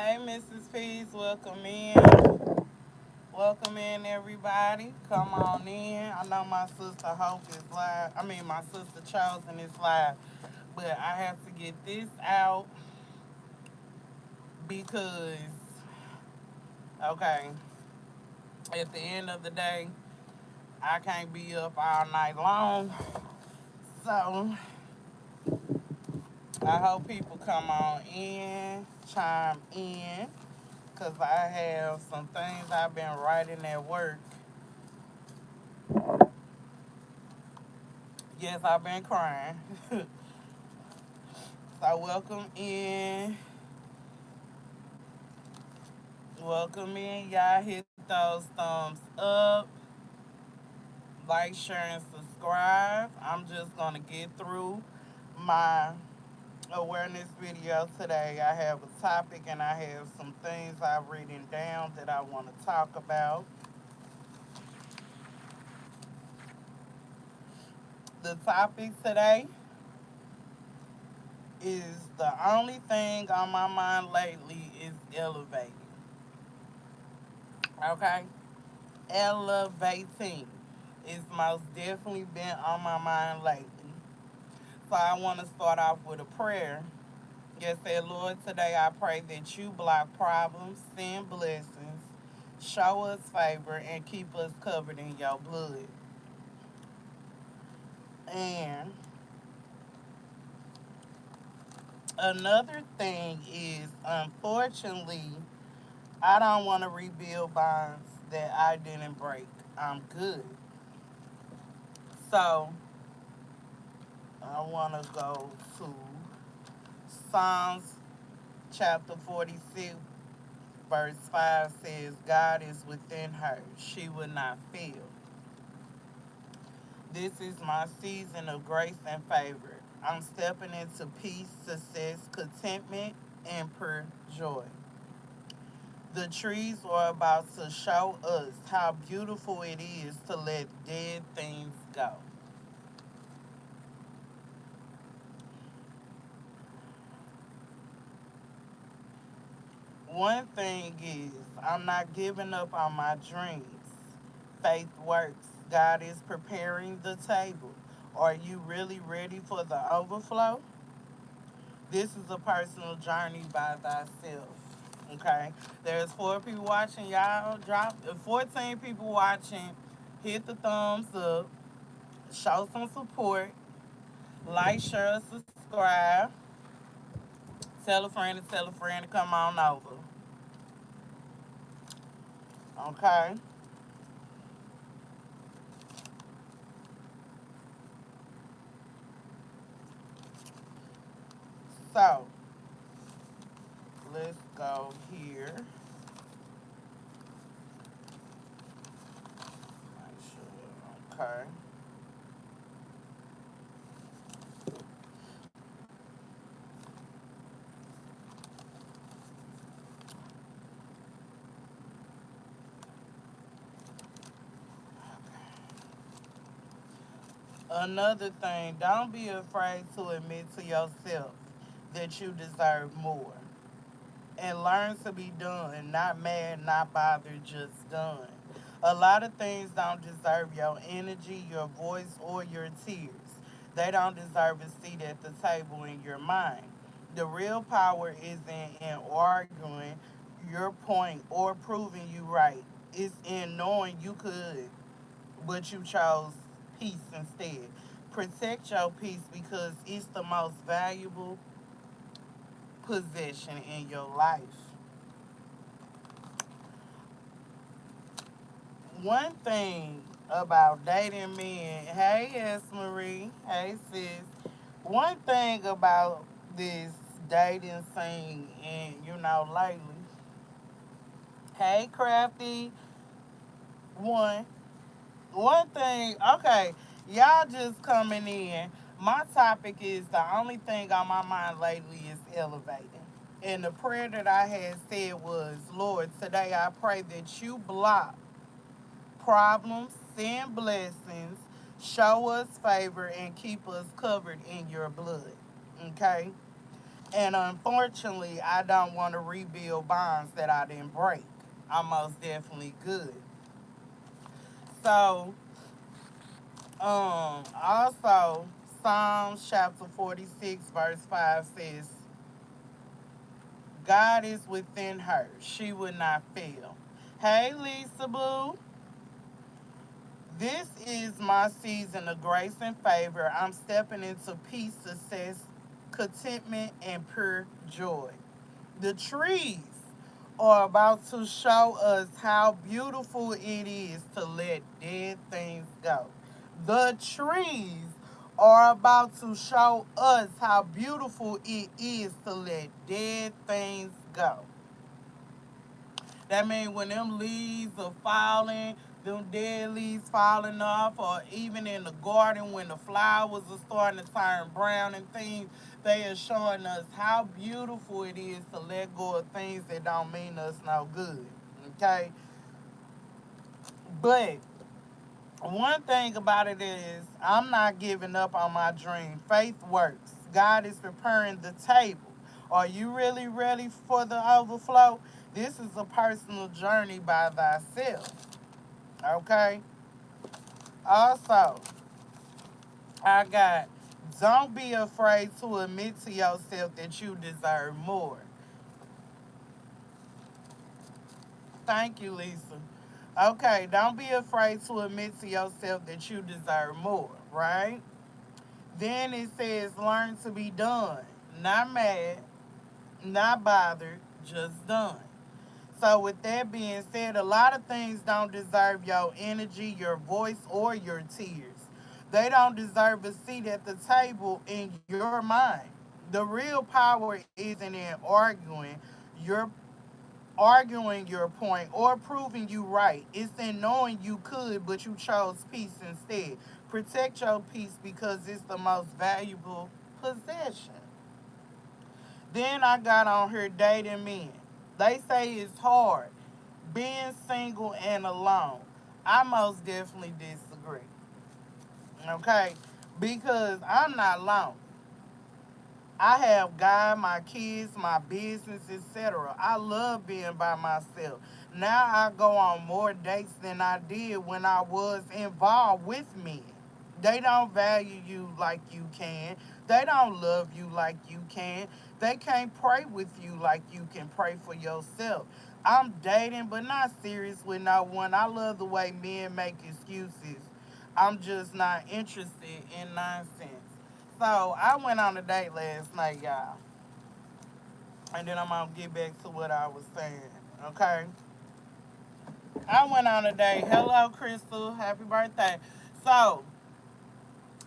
Hey, Mrs. Peace, welcome in. Welcome in, everybody. Come on in. I know my sister Hope is live. My sister Chosen is live. But I have to get this out because, okay, at the end of the day, I can't be up all night long. So I hope people come on in, chime in, because I have some things I've been writing at work. Yes, I've been crying. So welcome in. Welcome in. Y'all hit those thumbs up. Like, share, and subscribe. I'm just gonna get through my awareness video today. I have a topic and I have some things I've written down that I want to talk about. The topic today is the only thing on my mind lately is elevating. Okay? Elevating. It's most definitely been on my mind lately. So I want to start off with a prayer. Yes, say, Lord, today I pray that you block problems, send blessings, show us favor, and keep us covered in your blood. And another thing is, unfortunately, I don't want to rebuild bonds that I didn't break. I'm good. So I want to go to Psalms chapter 46, verse 5 says, God is within her. She will not fail. This is my season of grace and favor. I'm stepping into peace, success, contentment, and pure joy. The trees are about to show us how beautiful it is to let dead things go. One thing is, I'm not giving up on my dreams. Faith works. God is preparing the table. Are you really ready for the overflow? This is a personal journey by thyself. Okay? There's 4 people watching. Y'all drop 14 people watching. Hit the thumbs up. Show some support. Like, share, subscribe. Tell a friend to come on over. Okay? So, let's go here. Make sure. Okay. Another thing, don't be afraid to admit to yourself that you deserve more. And learn to be done, not mad, not bothered, just done. A lot of things don't deserve your energy, your voice, or your tears. They don't deserve a seat at the table in your mind. The real power isn't in arguing your point or proving you right. It's in knowing you could, but you chose peace instead. Protect your peace because it's the most valuable possession in your life. One thing about dating men, hey S. Marie, hey sis. One thing about this dating scene and lately, hey Crafty, one one thing, okay, y'all just coming in. My topic is the only thing on my mind lately is elevating. And the prayer that I had said was, Lord, today I pray that you block problems, send blessings, show us favor, and keep us covered in your blood. Okay? And unfortunately, I don't want to rebuild bonds that I didn't break. I'm most definitely good. So, also, Psalms chapter 46, verse 5 says, God is within her. She would not fail. Hey, Lisa Boo. This is my season of grace and favor. I'm stepping into peace, success, contentment, and pure joy. The trees are about to show us how beautiful it is to let dead things go. The trees are about to show us how beautiful it is to let dead things go. That means when them leaves are falling, them dead leaves falling off, or even in the garden when the flowers are starting to turn brown and things, they are showing us how beautiful it is to let go of things that don't mean us no good. Okay? But one thing about it is I'm not giving up on my dream. Faith works. God is preparing the table. Are you really ready for the overflow? This is a personal journey by thyself. Okay? Also, I got don't be afraid to admit to yourself that you deserve more. Thank you, Lisa. Okay, don't be afraid to admit to yourself that you deserve more, right? Then it says learn to be done. Not mad, not bothered, just done. So, with that being said, a lot of things don't deserve your energy, your voice, or your tears. They don't deserve a seat at the table in your mind. The real power isn't in your arguing your point or proving you right. It's in knowing you could, but you chose peace instead. Protect your peace because it's the most valuable possession. Then I got on here dating men. They say it's hard being single and alone. I most definitely disagree. Okay? Because I'm not alone. I have God, my kids, my business, etc. I love being by myself. Now I go on more dates than I did when I was involved with men. They don't value you like you can. They don't love you like you can. They can't pray with you like you can pray for yourself. I'm dating, but not serious with no one. I love the way men make excuses. I'm just not interested in nonsense. So I went on a date last night, y'all. And then I'm gonna get back to what I was saying. Okay. I went on a date. Hello, Crystal. Happy birthday. So,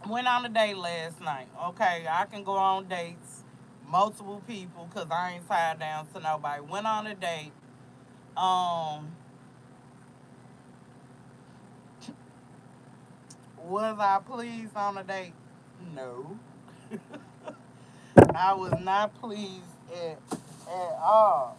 went on a date last night. Okay, I can go on dates, multiple people, because I ain't tied down to nobody. Went on a date. Um, was I pleased on a date? No. I was not pleased at all.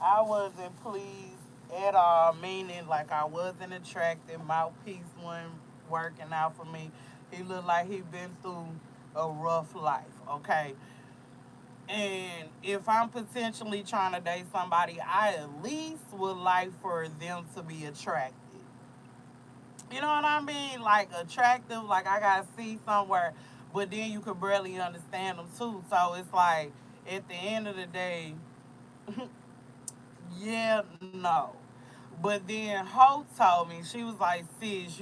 I wasn't pleased at all, meaning like I wasn't attracted. Mouthpiece wasn't working out for me. He looked like he'd been through a rough life, okay? And if I'm potentially trying to date somebody, I at least would like for them to be attractive. You know what I mean? Like attractive, like I gotta see somewhere, but then you could barely understand them too. So it's like at the end of the day, yeah, no. But then Hope told me, she was like, sis,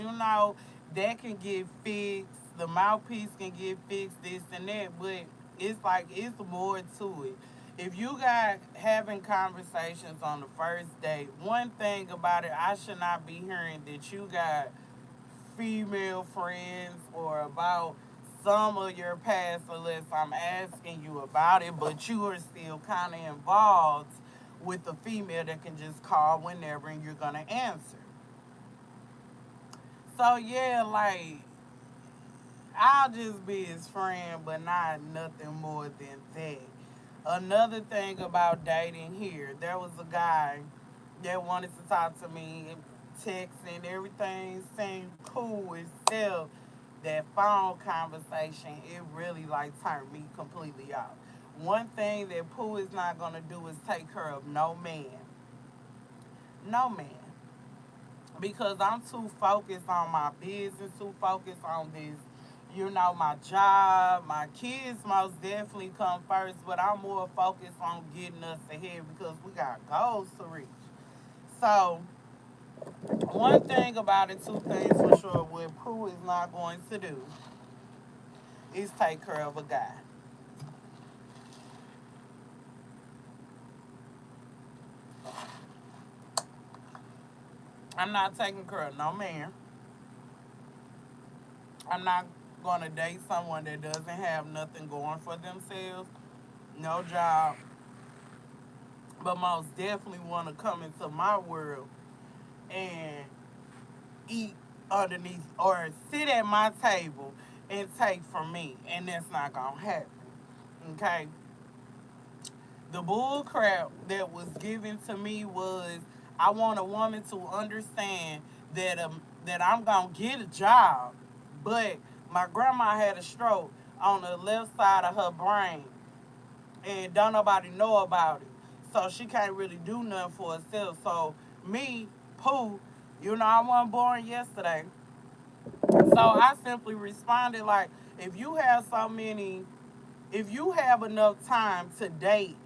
that can get fixed. The mouthpiece can get fixed, this and that. But it's like, it's more to it. If you got having conversations on the first date, one thing about it, I should not be hearing that you got female friends or about some of your past unless I'm asking you about it, but you are still kind of involved with the female that can just call whenever and you're going to answer. So, yeah, like, I'll just be his friend, but not nothing more than that. Another thing about dating here, there was a guy that wanted to talk to me, texting, everything seemed cool except that phone conversation, it really like turned me completely off. One thing that Pooh is not gonna do is take care of no man. No man. Because I'm too focused on my business, too focused on this, my job. My kids most definitely come first, but I'm more focused on getting us ahead because we got goals to reach. So, one thing about it, two things for sure, what Pooh is not going to do is take care of a guy. I'm not taking care of no man. I'm not going to date someone that doesn't have nothing going for themselves, no job, but most definitely want to come into my world and eat underneath or sit at my table and take from me. And that's not going to happen. Okay? The bull crap that was given to me was I want a woman to understand that I'm gonna get a job, but my grandma had a stroke on the left side of her brain, and don't nobody know about it, so she can't really do nothing for herself. So me, Pooh, I wasn't born yesterday, so I simply responded like, if you have so many, if you have enough time to date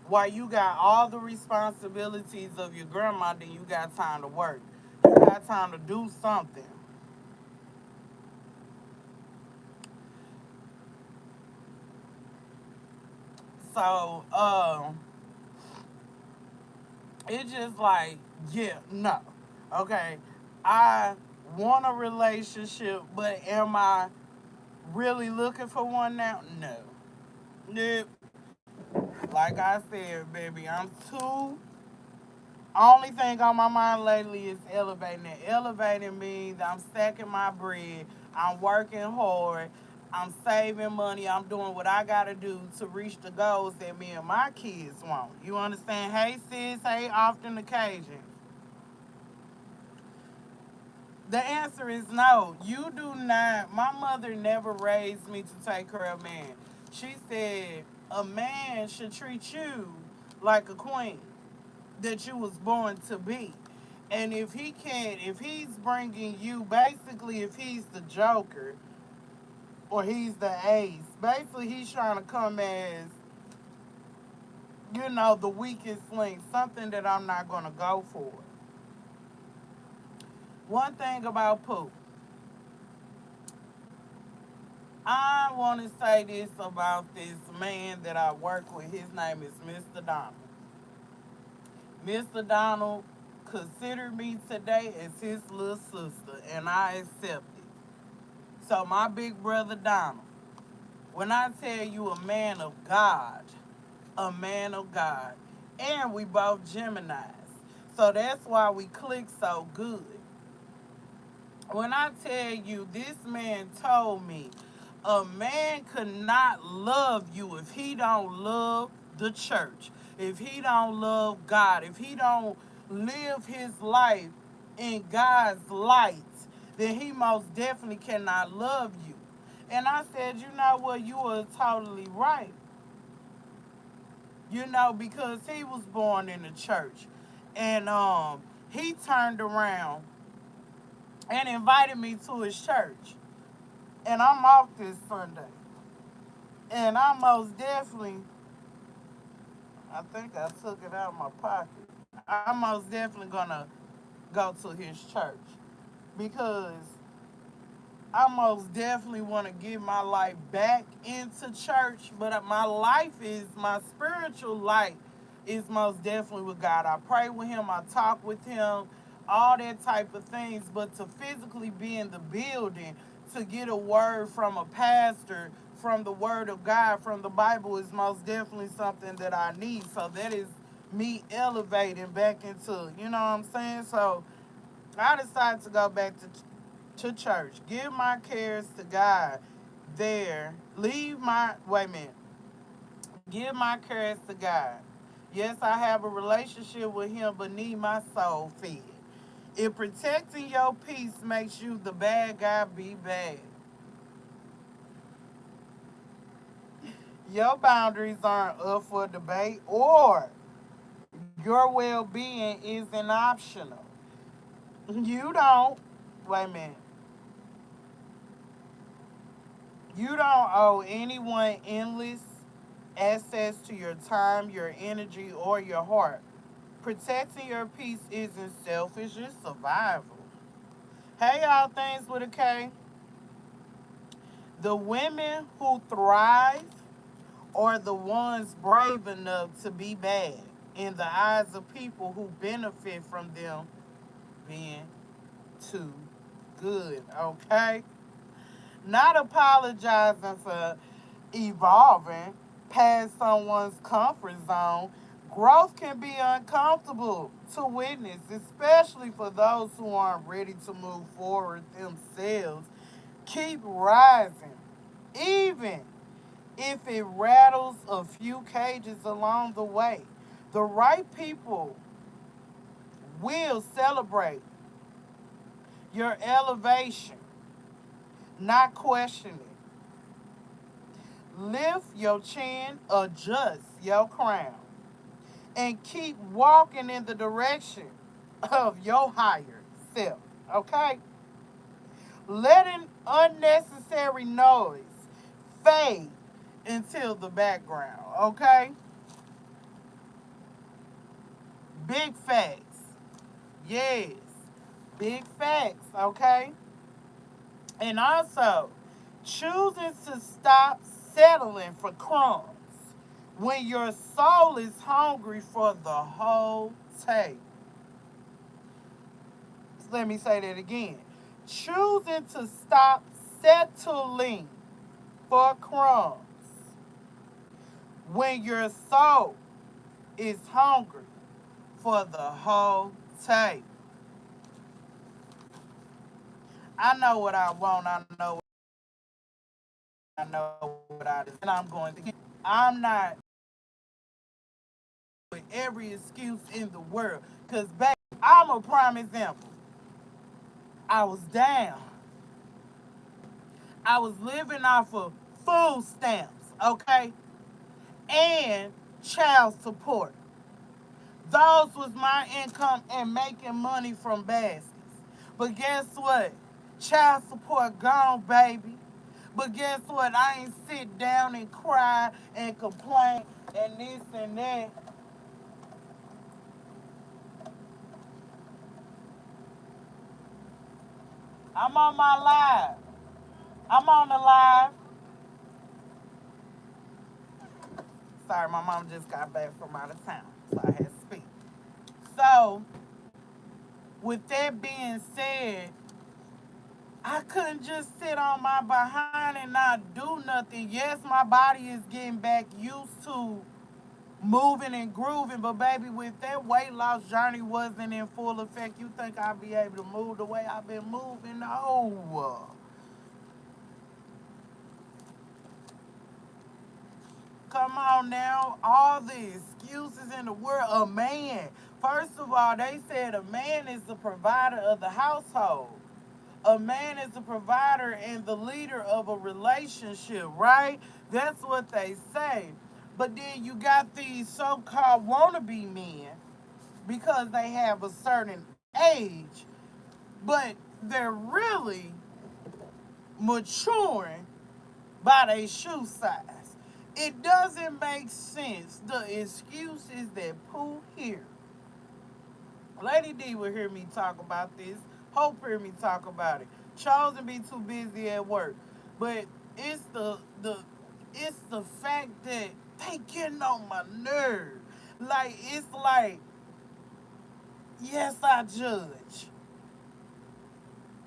while you got all the responsibilities of your grandma, then you got time to work. You got time to do something. So, it's just like, yeah, no. Okay. I want a relationship, but am I really looking for one now? No. Nope. Like I said, baby, I'm too. Only thing on my mind lately is elevating. And elevating means I'm stacking my bread. I'm working hard. I'm saving money. I'm doing what I gotta do to reach the goals that me and my kids want. You understand? Hey sis, hey often occasion. The answer is no. You do not. My mother never raised me to take care of a man. She said a man should treat you like a queen that you was born to be. And if he can't, if he's bringing you, basically, if he's the Joker or he's the ace, basically he's trying to come as, the weakest link, something that I'm not going to go for. One thing about Pooh, I want to say this about this man that I work with. His name is Mr. Donald. Mr. Donald considered me today as his little sister, and I accept it. So, my big brother Donald, when I tell you a man of God, a man of God, and we both Geminis, so that's why we click so good. When I tell you this man told me a man could not love you if he don't love the church, if he don't love God, if he don't live his life in God's light, then he most definitely cannot love you. And I said, you know what, you are totally right. Because he was born in the church. And he turned around and invited me to his church. And I'm off this Sunday. And I most definitely, I think I took it out of my pocket. I'm most definitely gonna go to his church because I most definitely want to get my life back into church. But my spiritual life is most definitely with God. I pray with Him, I talk with Him, all that type of things. But to physically be in the building, to get a word from a pastor, from the Word of God, from the Bible, is most definitely something that I need. So that is me elevating back into, you know what I'm saying? So I decided to go back to church, give my cares to God there, wait a minute, give my cares to God. Yes, I have a relationship with Him, but need my soul fed. If protecting your peace makes you the bad guy, be bad. Your boundaries aren't up for debate, or your well being isn't optional. You don't, wait a minute, you don't owe anyone endless access to your time, your energy, or your heart. Protecting your peace isn't selfish, it's survival. Hey, y'all, things with a K. The women who thrive are the ones brave enough to be bad in the eyes of people who benefit from them being too good, okay? Not apologizing for evolving past someone's comfort zone. Growth can be uncomfortable to witness, especially for those who aren't ready to move forward themselves. Keep rising, even if it rattles a few cages along the way. The right people will celebrate your elevation, not question it. Lift your chin, adjust your crown, and keep walking in the direction of your higher self. Okay? Letting unnecessary noise fade until the background. Okay? Big facts. Yes. Big facts. Okay? And also, choosing to stop settling for crumbs when your soul is hungry for the whole table. Let me say that again. Choosing to stop settling for crumbs when your soul is hungry for the whole table. I know what I want. I know what I desire. And I'm going to get. I'm not with every excuse in the world. Because, baby, I'm a prime example. I was down. I was living off of food stamps, okay? And child support. Those was my income and making money from baskets. But guess what? Child support gone, baby. But guess what? I ain't sit down and cry and complain and this and that. I'm on my live. I'm on the live. Sorry, my mom just got back from out of town, so I had to speak. So, with that being said, I couldn't just sit on my behind and not do nothing. Yes, my body is getting back used to moving and grooving, but baby, with that weight loss journey wasn't in full effect, you think I'd be able to move the way I've been moving? No. Come on now, all the excuses in the world. A man, first of all, they said a man is the provider of the household. A man is the provider and the leader of a relationship, right? That's what they say. But then you got these so called wannabe men because they have a certain age, but they're really maturing by their shoe size. It doesn't make sense. The excuses that Pooh here. Lady D will hear me talk about this. Hope hear me talk about it. Chosen be too busy at work. But it's the fact that they getting on my nerve. Like it's like, yes, I judge.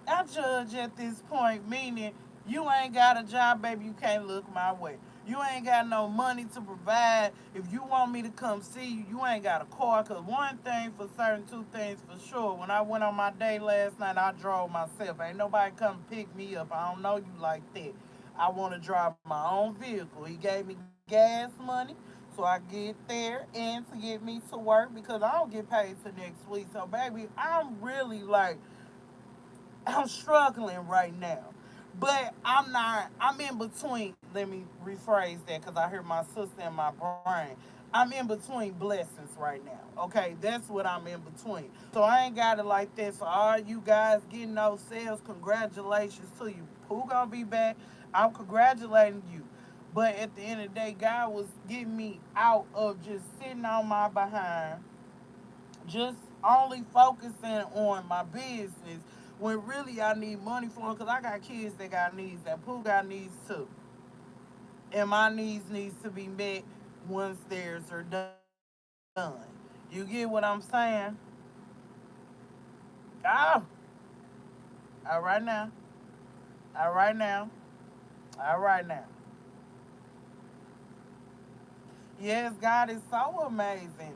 I judge at this point, meaning you ain't got a job, baby, you can't look my way. You ain't got no money to provide. If you want me to come see you, you ain't got a car. Because one thing for certain, two things for sure. When I went on my day last night, I drove myself. Ain't nobody come pick me up. I don't know you like that. I want to drive my own vehicle. He gave me gas money so I get there and to get me to work because I don't get paid till next week. So, baby, I'm really like, I'm struggling right now. But I'm not. I'm in between. Let me rephrase that because I heard my sister in my brain. I'm in between blessings right now. Okay, that's what I'm in between. So I ain't got it like that. So all you guys getting those sales, congratulations to you. Who gonna be back? I'm congratulating you. But at the end of the day, God was getting me out of just sitting on my behind, just only focusing on my business when really I need money for them because I got kids that got needs, that Pooh got needs too. And my needs to be met once theirs are done. You get what I'm saying? Oh, all right now. All right now. All right now. Yes, God is so amazing.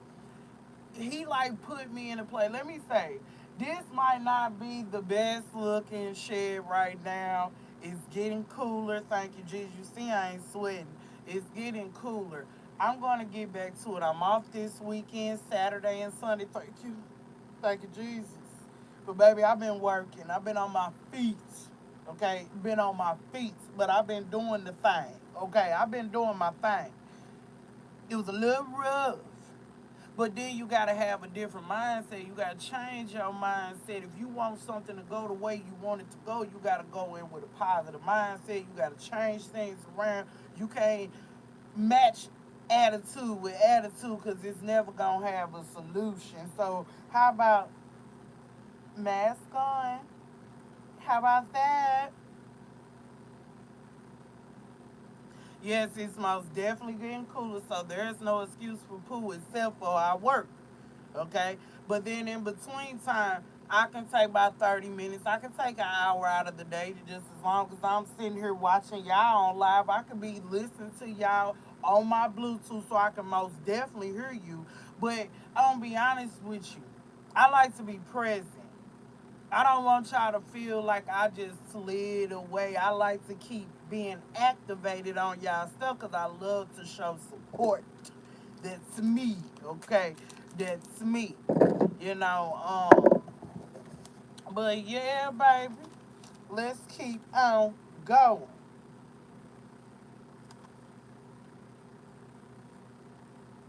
He like put me in a place. Let me say, this might not be the best looking shed right now. It's getting cooler. Thank you, Jesus. You see, I ain't sweating. It's getting cooler. I'm gonna get back to it. I'm off this weekend, Saturday and Sunday. Thank you. Thank you, Jesus. But baby, I've been working. I've been on my feet. Okay, been on my feet, but I've been doing the thing. Okay, I've been doing my thing. It was a little rough. But then you gotta have a different mindset. You gotta change your mindset. If you want something to go the way you want it to go, you gotta go in with a positive mindset. You gotta change things around. You can't match attitude with attitude because it's never gonna have a solution. So how about mask on? How about that? Yes, it's most definitely getting cooler, so there's no excuse for poo except for our work. Okay? But then in between time, I can take about 30 minutes. I can take an hour out of the day to just as long as I'm sitting here watching y'all on live. I could be listening to y'all on my Bluetooth so I can most definitely hear you. But I'm gonna be honest with you. I like to be present. I don't want y'all to feel like I just slid away. I like to keep being activated on y'all stuff because I love to show support. That's me, okay? That's me. You know, but yeah, baby, let's keep on going.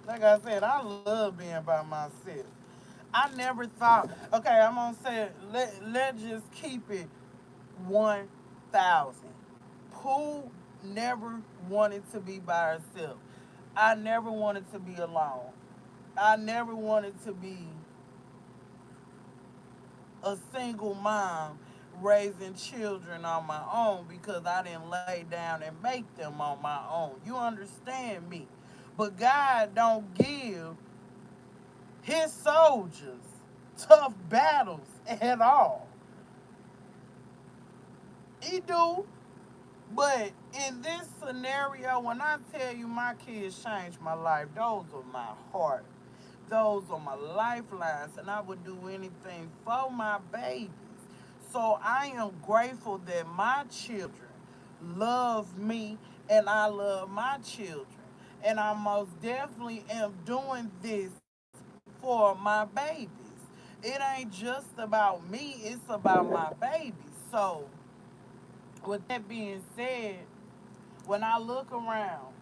Like I said, I love being by myself. I never thought, okay, I'm gonna say, let's just keep it 1,000. Who never wanted to be by herself? I never wanted to be alone. I never wanted to be a single mom raising children on my own because I didn't lay down and make them on my own. You understand me? But God don't give his soldiers tough battles at all. He do. But in this scenario, when I tell you my kids changed my life, those are my heart. Those are my lifelines, and I would do anything for my babies. So I am grateful that my children love me and I love my children. And I most definitely am doing this for my babies. It ain't just about me, it's about my babies. So, with that being said, when I look around,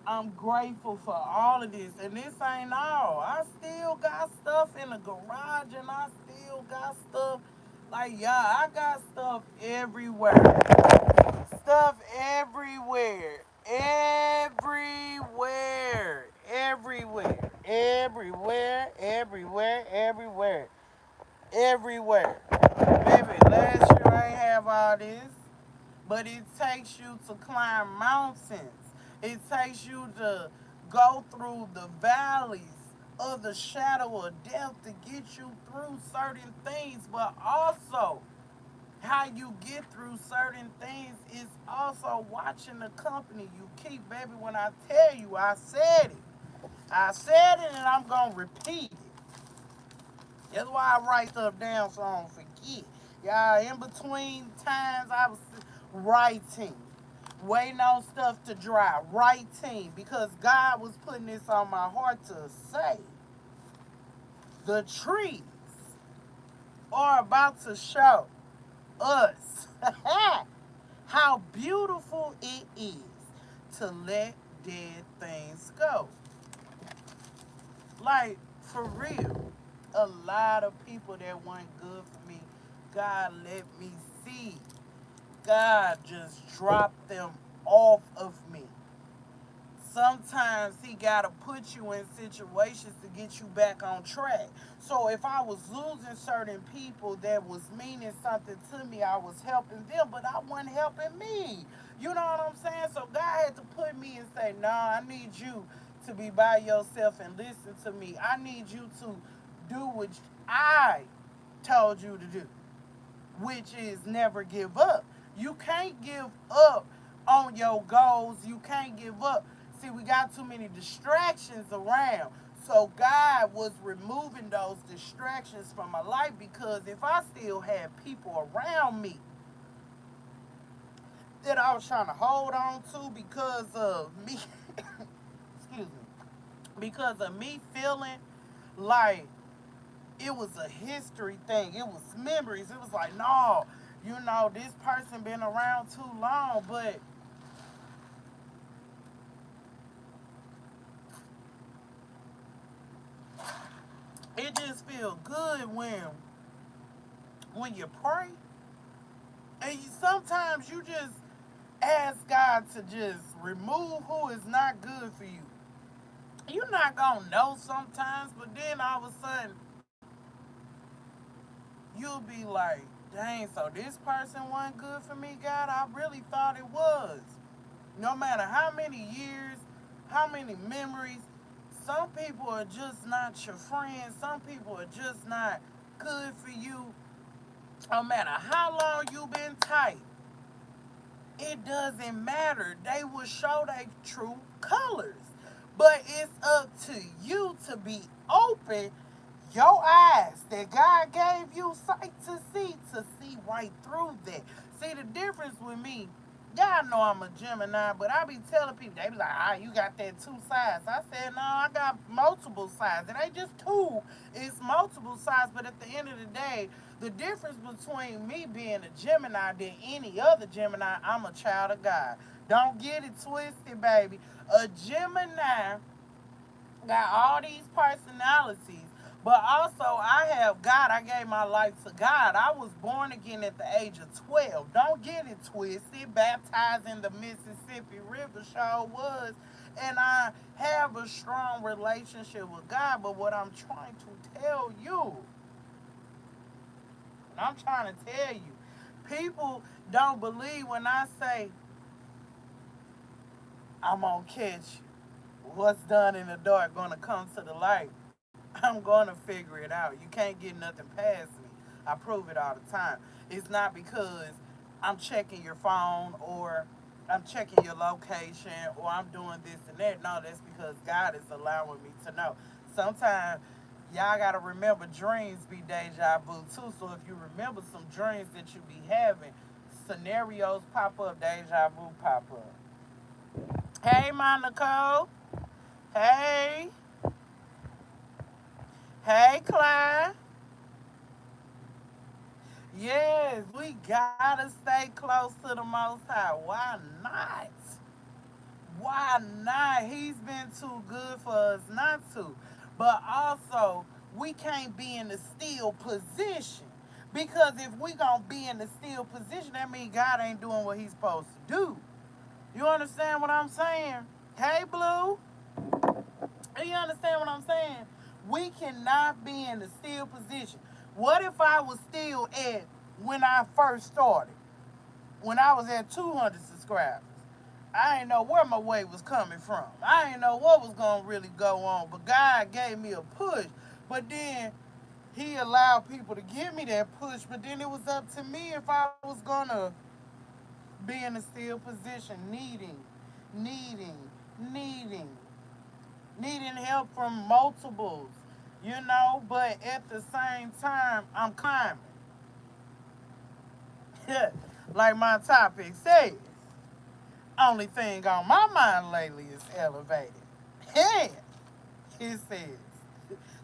I'm grateful for all of this. And this ain't all. I still got stuff in the garage and I still got stuff. Like, yeah, I got stuff everywhere. Stuff everywhere. Everywhere. Everywhere. Everywhere. Everywhere. Everywhere. Everywhere. Baby, last year I ain't have all this. But it takes you to climb mountains. It takes you to go through the valleys of the shadow of death to get you through certain things. But also, how you get through certain things is also watching the company you keep. Baby, when I tell you, I said it. I said it and I'm going to repeat it. That's why I write stuff down so I don't forget. Yeah, in between times I was writing, waiting on stuff to dry, writing, because God was putting this on my heart to say. The trees are about to show us How beautiful it is to let dead things go. Like, for real. A lot of people that weren't good for me, God let me see. God just dropped them off of me. Sometimes he got to put you in situations to get you back on track. So if I was losing certain people that was meaning something to me, I was helping them, but I wasn't helping me. You know what I'm saying? So God had to put me and say, nah, I need you to be by yourself and listen to me. I need you to do what I told you to do, which is never give up. You can't give up on your goals. You can't give up. See, we got too many distractions around. So God was removing those distractions from my life because if I still had people around me that I was trying to hold on to because of me, excuse me, because of me feeling like it was a history thing. It was memories. It was like, no, this person been around too long, but it just feels good when you pray and sometimes you just ask God to just remove who is not good for you. You're not gonna know sometimes, but then all of a sudden you'll be like, dang, so this person wasn't good for me, God? I really thought it was. No matter how many years, how many memories, some people are just not your friends. Some people are just not good for you. No matter how long you've been tight, it doesn't matter. They will show their true colors. But it's up to you to be open your eyes that God gave you sight to see right through that. See the difference with me. Y'all know I'm a Gemini, but I be telling people, they be like, you got that two sides. I said, no, I got multiple sides. It ain't just two, it's multiple sides. But at the end of the day, the difference between me being a Gemini than any other Gemini, I'm a child of God. Don't get it twisted, baby. A Gemini got all these personalities, but also I have God. I gave my life to God. I was born again at the age of 12. Don't get it twisted. Baptized in the Mississippi River sure was. And I have a strong relationship with God. But what I'm trying to tell you, I'm trying to tell you, people don't believe when I say I'm going to catch you. What's done in the dark going to come to the light. I'm going to figure it out. You can't get nothing past me. I prove it all the time. It's not because I'm checking your phone or I'm checking your location or I'm doing this and that. No, that's because God is allowing me to know. Sometimes y'all got to remember dreams be deja vu too. So if you remember some dreams that you be having, scenarios pop up, deja vu pop up. Hey, my Nicole. Hey, hey, Clyde. Yes, we gotta stay close to the Most High. Why not? Why not? He's been too good for us not to. But also, we can't be in the still position. Because if we gonna be in the still position, that means God ain't doing what he's supposed to do. You understand what I'm saying? Hey, Blue. Do you understand what I'm saying? We cannot be in a still position. What if I was still at when I first started? When I was at 200 subscribers? I didn't know where my weight was coming from. I didn't know what was going to really go on. But God gave me a push. But then he allowed people to give me that push. But then it was up to me if I was going to be in a still position, needing, needing needing help from multiples, but at the same time, I'm climbing. Like my topic says, only thing on my mind lately is elevated. And it says,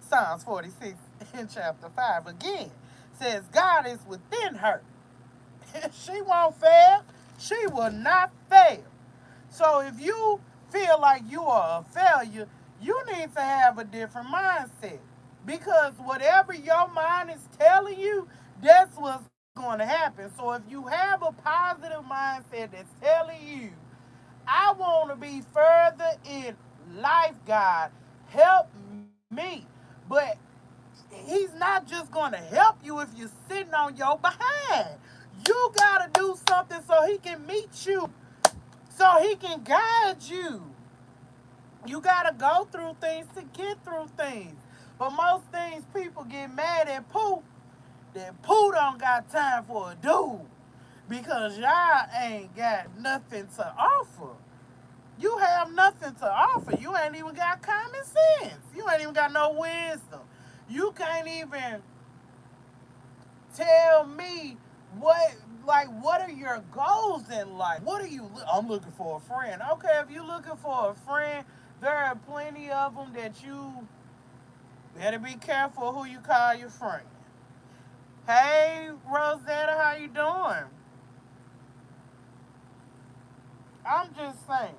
Psalms 46 in chapter 5 again, says, God is within her. She won't fail. She will not fail. So if you feel like you are a failure, you need to have a different mindset. Because whatever your mind is telling you, that's what's going to happen. So if you have a positive mindset that's telling you, I want to be further in life, God, help me. But He's not just going to help you if you're sitting on your behind. You got to do something so He can meet you, so He can guide you. You gotta go through things to get through things. But most things people get mad at Pooh. That Pooh don't got time for a dude. Because y'all ain't got nothing to offer. You have nothing to offer. You ain't even got common sense. You ain't even got no wisdom. You can't even tell me what are your goals in life? What are you I'm looking for a friend. Okay, if you're looking for a friend, there are plenty of them that you better be careful who you call your friend. Hey, Rosetta, how you doing? I'm just saying,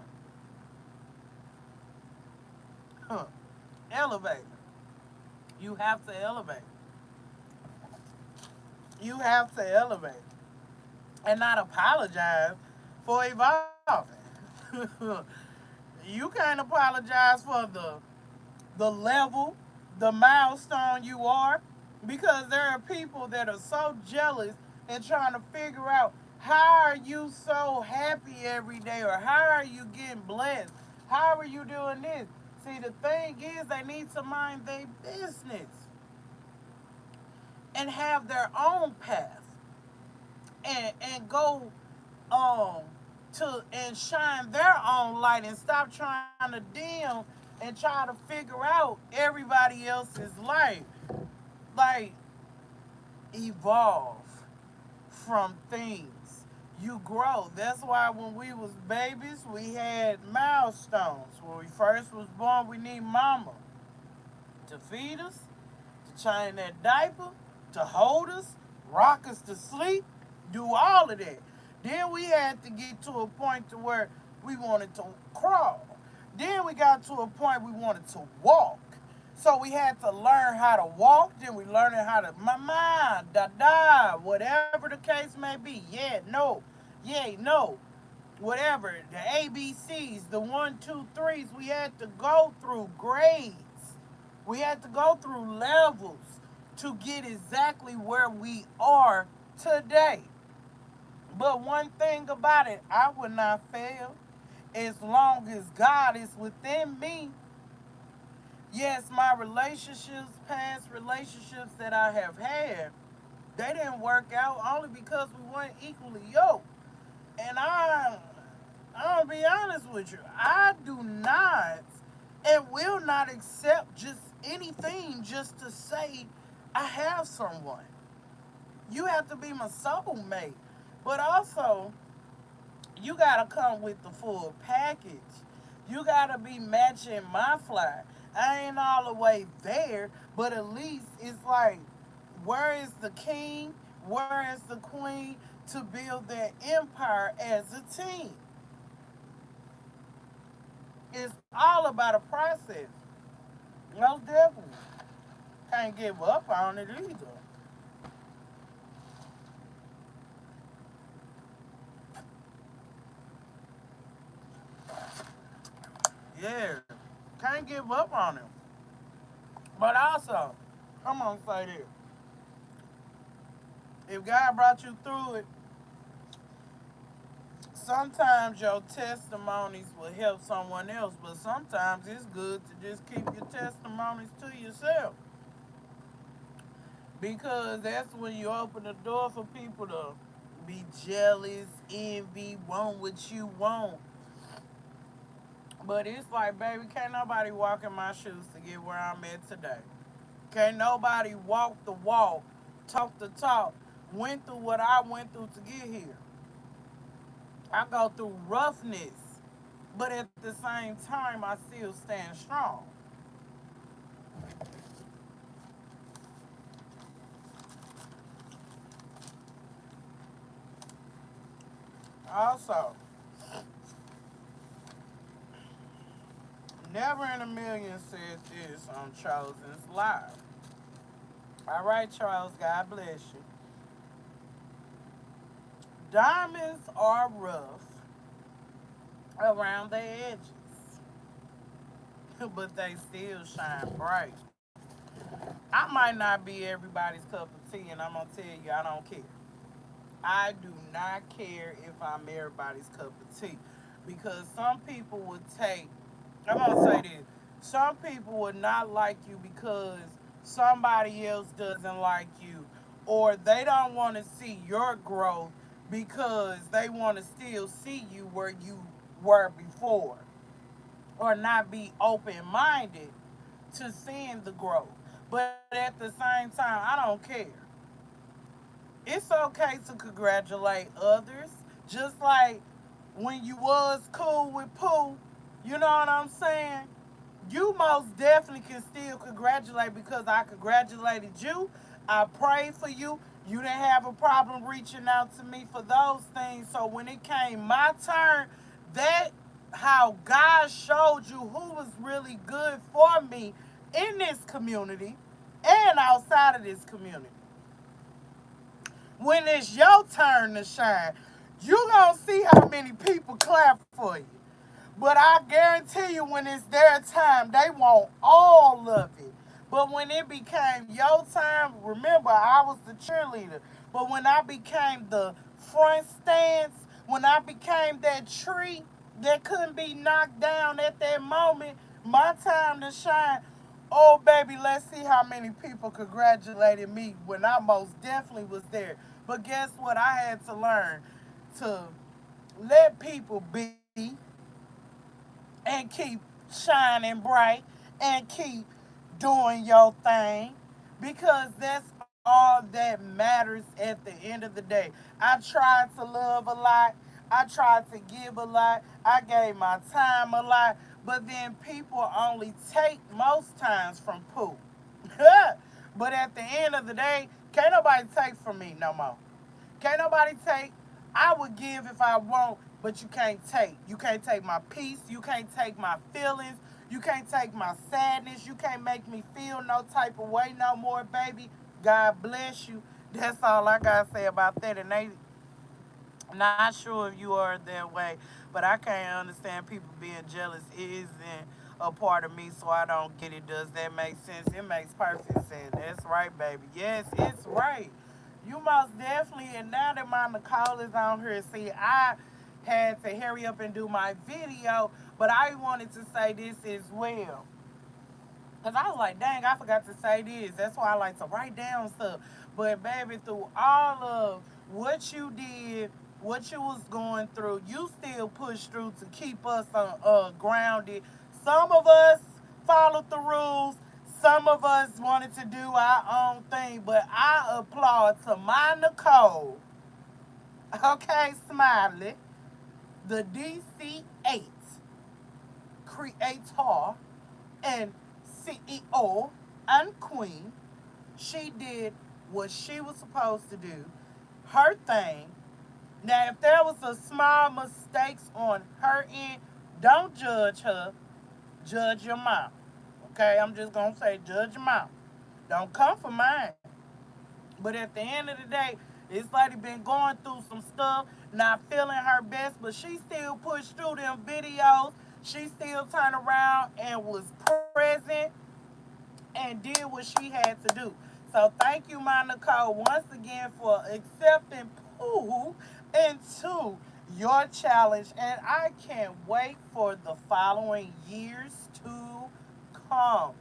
huh, elevate. You have to elevate. You have to elevate and not apologize for evolving. You can't apologize for the level, the milestone you are, because there are people that are so jealous and trying to figure out how are you so happy every day, or how are you getting blessed? How are you doing this? See, the thing is, they need to mind their business and have their own path and go um to and shine their own light and stop trying to dim and try to figure out everybody else's life. Like, evolve from things. You grow. That's why when we was babies, we had milestones. When we first was born, we need mama to feed us, to change that diaper, to hold us, rock us to sleep, do all of that. Then we had to get to a point to where we wanted to crawl. Then we got to a point we wanted to walk. So we had to learn how to walk. Then we learned how to mama, da da, whatever the case may be. Yeah, no, yeah, no, whatever. The ABCs, the one, two, threes. We had to go through grades. We had to go through levels to get exactly where we are today. But one thing about it, I would not fail as long as God is within me. Yes, my relationships, past relationships that I have had, they didn't work out only because we weren't equally yoked. And I'll be honest with you, I do not and will not accept just anything just to say I have someone. You have to be my soulmate. But also, you gotta come with the full package. You gotta be matching my fly. I ain't all the way there, but at least it's like, where is the king? Where is the queen to build their empire as a team? It's all about a process. Most definitely. Can't give up on it either. Yeah. Can't give up on it. But also, I'm gonna say this. If God brought you through it, sometimes your testimonies will help someone else, but sometimes it's good to just keep your testimonies to yourself. Because that's when you open the door for people to be jealous, envy, want what you want. But it's like, baby, can't nobody walk in my shoes to get where I'm at today. Can't nobody walk the walk, talk the talk, went through what I went through to get here. I go through roughness, but at the same time, I still stand strong. Also, never in a million says this on Chosen's Live. All right, Charles, God bless you. Diamonds are rough around the edges, but they still shine bright. I might not be everybody's cup of tea, and I'm gonna tell you, I don't care. I do not care if I'm everybody's cup of tea, because some people would take. I'm gonna say this: some people would not like you because somebody else doesn't like you, or they don't want to see your growth because they want to still see you where you were before, or not be open minded to seeing the growth. But at the same time, I don't care. It's okay to congratulate others, just like when you was cool with Pooh. You know what I'm saying? You most definitely can still congratulate because I congratulated you. I prayed for you. You didn't have a problem reaching out to me for those things. So when it came my turn, that how God showed you who was really good for me in this community and outside of this community. When it's your turn to shine, you gonna see how many people clap for you. But I guarantee you, when it's their time, they want all of it. But when it became your time, remember, I was the cheerleader. But when I became the front stance, when I became that tree that couldn't be knocked down at that moment, my time to shine. Oh, baby, let's see how many people congratulated me when I most definitely was there. But guess what? I had to learn to let people be and keep shining bright and keep doing your thing, because that's all that matters at the end of the day. I tried to love a lot. I tried to give a lot. I gave my time a lot. But then people only take most times from Pooh. But at the end of the day, can't nobody take from me no more. Can't nobody take. I would give if I want, but you can't take. You can't take my peace. You can't take my feelings. You can't take my sadness. You can't make me feel no type of way no more, baby. God bless you. That's all I gotta say about that. And they not sure if you are that way, but I can't understand people being jealous. It isn't a part of me, so I don't get it. Does that make sense? It makes perfect sense. That's right, baby. Yes, it's right. You most definitely, and now that my Nicole is on here, see, I had to hurry up and do my video, but I wanted to say this as well. Cause I was like, dang, I forgot to say this. That's why I like to write down stuff. But baby, through all of what you did, what you was going through, you still pushed through to keep us grounded. Some of us followed the rules. Some of us wanted to do our own thing. But I applaud to my Nicole, okay, Smiley, the DC8 creator and CEO and queen. She did what she was supposed to do, her thing. Now, if there was a small mistakes on her end, don't judge her. Judge your mom. Okay, I'm just gonna say judge your mom. Don't come for mine. But at the end of the day, this lady been going through some stuff, not feeling her best, but she still pushed through them videos. She still turned around and was present and did what she had to do. So thank you, my Nicole, once again for accepting Pooh into your challenge. And I can't wait for the following years to come.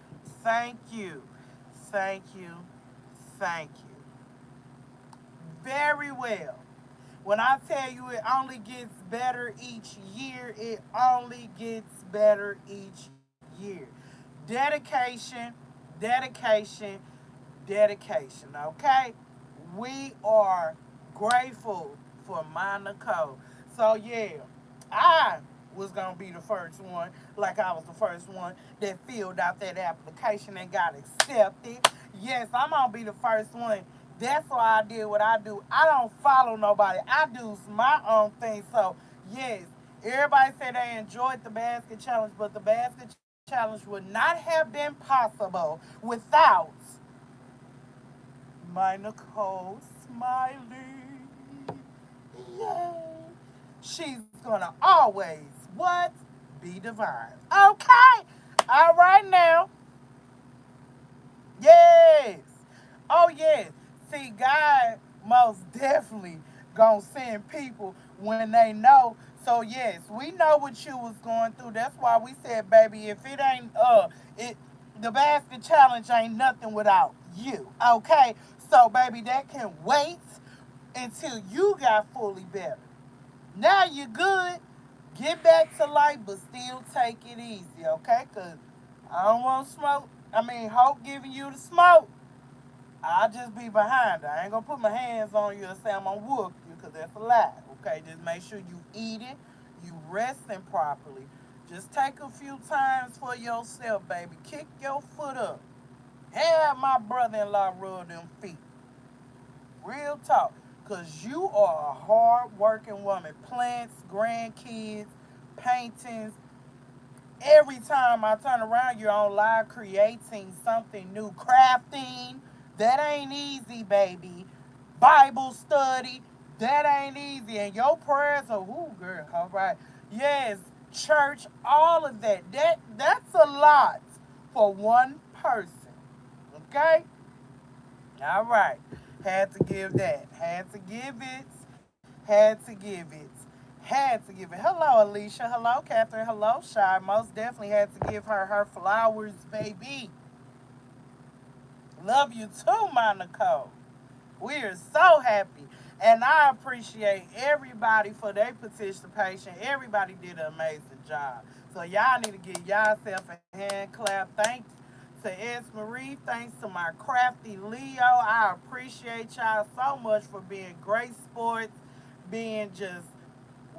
Thank you. Thank you. Thank you. Very well. When I tell you it only gets better each year, it only gets better each year. Dedication, dedication, dedication, okay? We are grateful for my Nicole. So, yeah, I was going to be the first one, like I was the first one that filled out that application and got accepted. Yes, I'm going to be the first one That's why I did what I do. I don't follow nobody. I do my own thing. So yes, everybody said they enjoyed the basket challenge, but the basket challenge would not have been possible without my Nicole Smiley. Yay. She's gonna always what? Be divine. Okay. All right now. Yes. Oh yes. See, God most definitely gonna send people when they know. So yes, we know what you was going through. That's why we said, baby, if it ain't it the basket challenge ain't nothing without you. Okay? So baby, that can wait until you got fully better. Now you're good. Get back to life, but still take it easy, okay? Cause I don't want smoke. I mean, Hope giving you the smoke. I'll just be behind her. I ain't gonna put my hands on you and say I'm gonna whoop you, cause that's a lie. Okay, just make sure you eating, you resting properly. Just take a few times for yourself, baby. Kick your foot up. Have my brother-in-law rub them feet. Real talk. Because you are a hard working woman. Plants, grandkids, paintings. Every time I turn around, you're on live creating something new. Crafting. That ain't easy, baby. Bible study. That ain't easy. And your prayers are, ooh, girl, all right. Yes, church, all of that. That's a lot for one person. Okay? All right. Had to give that. Had to give it. Had to give it. Had to give it. Hello, Alicia. Hello, Catherine. Hello, Shy. Most definitely had to give her flowers, baby. Love you too, my Nicole. We are so happy. And I appreciate everybody for their participation. Everybody did an amazing job. So y'all need to give yourself a hand clap. Thanks to S. Marie. Thanks to my crafty Leo. I appreciate y'all so much for being great sports, being just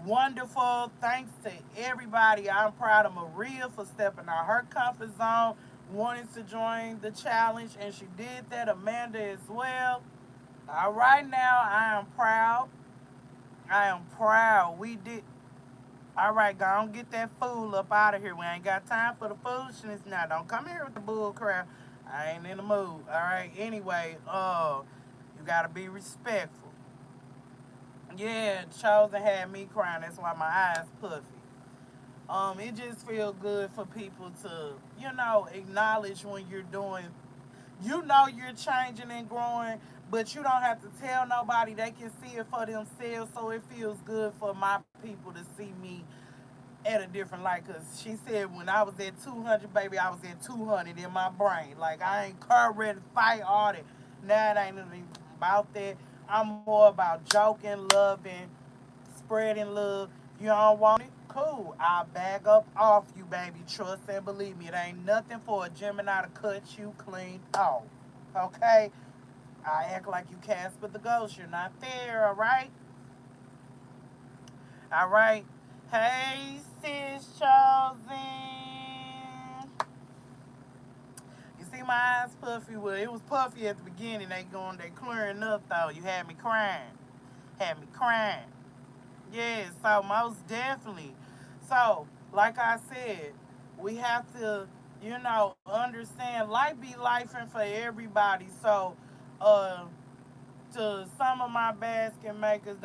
wonderful. Thanks to everybody. I'm proud of Maria for stepping out her comfort zone, wanting to join the challenge, and she did that. Amanda as well. All right, now I am proud. I am proud. We did. All right, go on get that fool up out of here. We ain't got time for the foolishness now. Don't come here with the bull crap. I ain't in the mood. All right. Anyway, you gotta be respectful. Yeah, Chosen had me crying. That's why my eyes puffy. It just feels good for people to, acknowledge when you're doing. You know you're changing and growing, but you don't have to tell nobody. They can see it for themselves. So it feels good for my people to see me at a different light. Cause she said when I was at 200, baby, I was at 200 in my brain. Like I ain't ready to fight all that. Now it ain't even about that. I'm more about joking, loving, spreading love. You don't want it? Cool. I'll bag up off you, baby. Trust and believe me. It ain't nothing for a Gemini to cut you clean off. Okay? I act like you Casper the Ghost. You're not there, all right? All right. Hey, sis Chosen. You see my eyes puffy? Well, it was puffy at the beginning. They clearing up though. You had me crying. Had me crying. Yes, so most definitely. So, like I said, we have to, understand life be life and for everybody. So, uh, to some of my basket makers,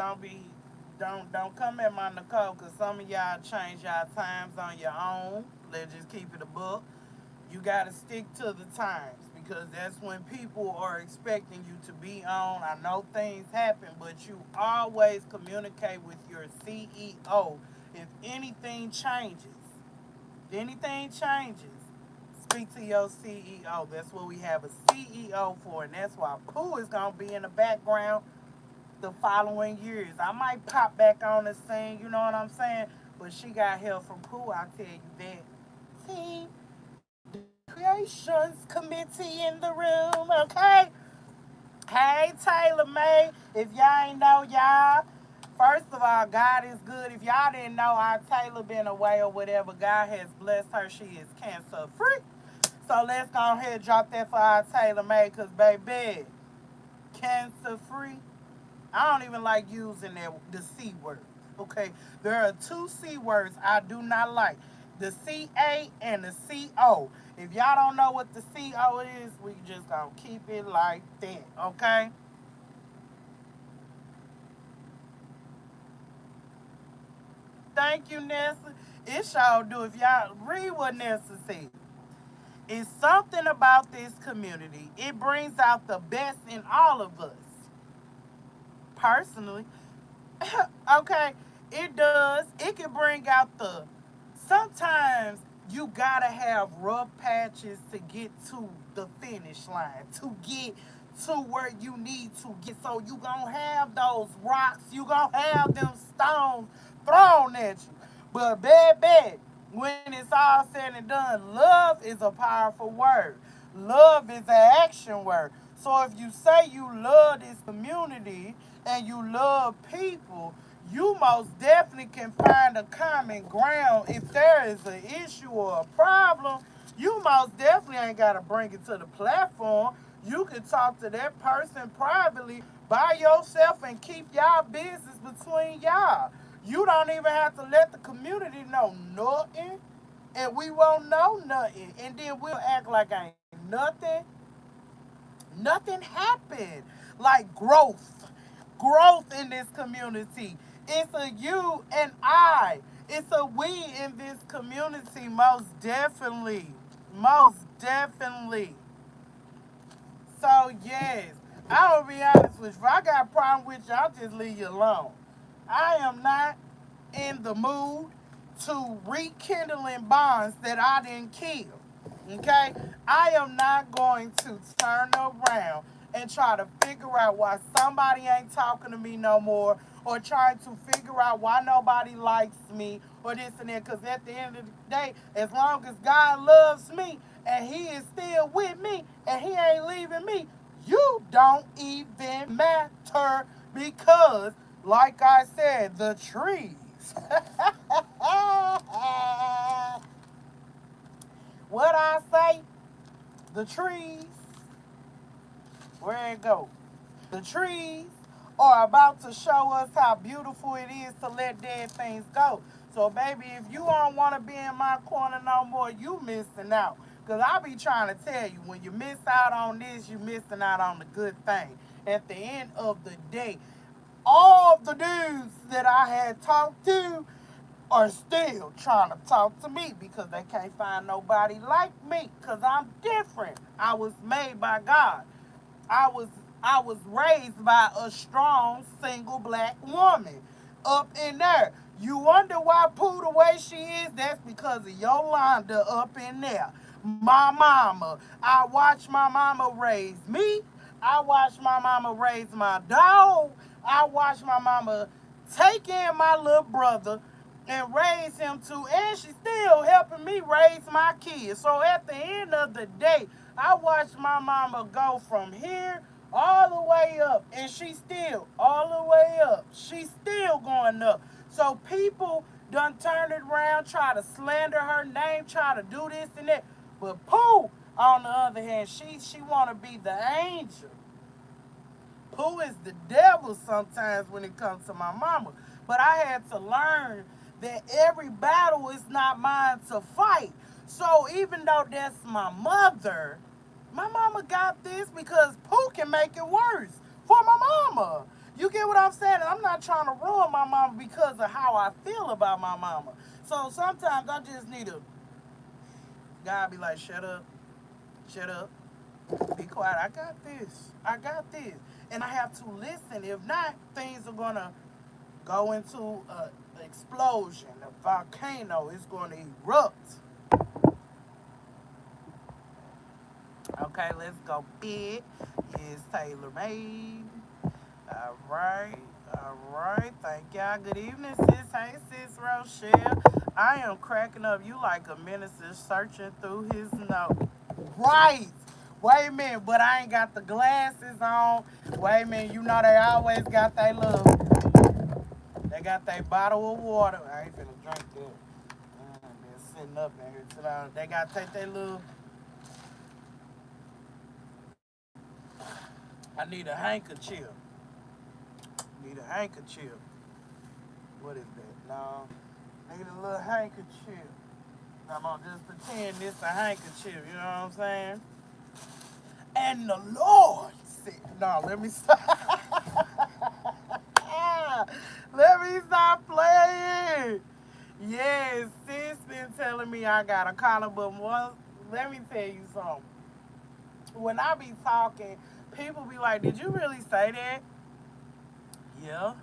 don't come at my Nicole, cause some of y'all change y'all times on your own. Let's just keep it a book. You gotta stick to the times because that's when people are expecting you to be on. I know things happen, but you always communicate with your CEO. If anything changes, speak to your CEO. That's what we have a CEO for, and that's why Pooh is gonna be in the background the following years. I might pop back on the scene, you know what I'm saying? But she got help from Pooh, I'll tell you that. See, the Creations Committee in the room, okay? Hey, Taylor May. If y'all ain't know y'all, first of all, God is good. If y'all didn't know our Taylor been away or whatever, God has blessed her. She is cancer free. So let's go ahead and drop that for our Taylor May, because baby, cancer free. I don't even like using the C word. Okay, there are two C words I do not like: the CA and the CO. If y'all don't know what the CO is, we just gonna keep it like that. Okay. Thank you, Nessa. It sure do. If y'all read what Nessa said, it's something about this community. It brings out the best in all of us. Personally, okay, it does. It can bring out the. Sometimes you gotta have rough patches to get to the finish line, to get to where you need to get. So you gonna have those rocks, you gonna have them stones thrown at you. But baby, when it's all said and done, love is a powerful word. Love is an action word. So if you say you love this community and you love people, you most definitely can find a common ground. If there is an issue or a problem, you most definitely ain't got to bring it to the platform. You can talk to that person privately by yourself and keep y'all business between y'all. You don't even have to let the community know nothing, and we won't know nothing. And then we'll act like ain't nothing happened. Like growth in this community. It's a you and I. It's a we in this community, most definitely. Most definitely. So yes, I will be honest with you. If I got a problem with you, I'll just leave you alone. I am not in the mood to rekindling bonds that I didn't kill. Okay? I am not going to turn around and try to figure out why somebody ain't talking to me no more, or trying to figure out why nobody likes me or this and that. Because at the end of the day, as long as God loves me and He is still with me and He ain't leaving me, you don't even matter because, like I said, the trees. What I say, the trees, where it go? The trees are about to show us how beautiful it is to let dead things go. So, baby, if you don't want to be in my corner no more, you missing out. Because I be trying to tell you, when you miss out on this, you missing out on the good thing. At the end of the day, all the dudes that I had talked to are still trying to talk to me because they can't find nobody like me because I'm different. I was made by God. I was I was raised by a strong single black woman up in there. You wonder why Pooh the way she is? That's because of Yolanda up in there. My mama. I watched my mama raise me. I watched my mama raise my dog. I watched my mama take in my little brother and raise him too. And she's still helping me raise my kids. So at the end of the day, I watched my mama go from here all the way up. And she's still all the way up. She's still going up. So people done turned it around, try to slander her name, try to do this and that. But Pooh, on the other hand, she wanna be the angel. Who is the devil sometimes when it comes to my mama. But I had to learn that every battle is not mine to fight. So even though that's my mother, my mama got this because Pooh can make it worse for my mama. You get what I'm saying? And I'm not trying to ruin my mama because of how I feel about my mama. So sometimes I just need to, God be like, shut up, be quiet. I got this. I got this. And I have to listen. If not, things are going to go into an explosion. A volcano is going to erupt. Okay, let's go. It is tailor made. All right. All right. Thank y'all. Good evening, sis. Hey, sis Rochelle. I am cracking up. You like a minister searching through his note. Right. Wait a minute, but I ain't got the glasses on. Wait a minute, you know they always got their little, they got their bottle of water. I ain't finna drink that. Been sitting up in here too long. They gotta take their little, I need a handkerchief. Need a handkerchief. What is that? No. Need a little handkerchief. I'm gonna just pretend this a handkerchief, you know what I'm saying? And the Lord said, no, let me stop. Let me stop playing. Yes, sis been telling me I got a collar, but let me tell you something. When I be talking, people be like, did you really say that? Yeah.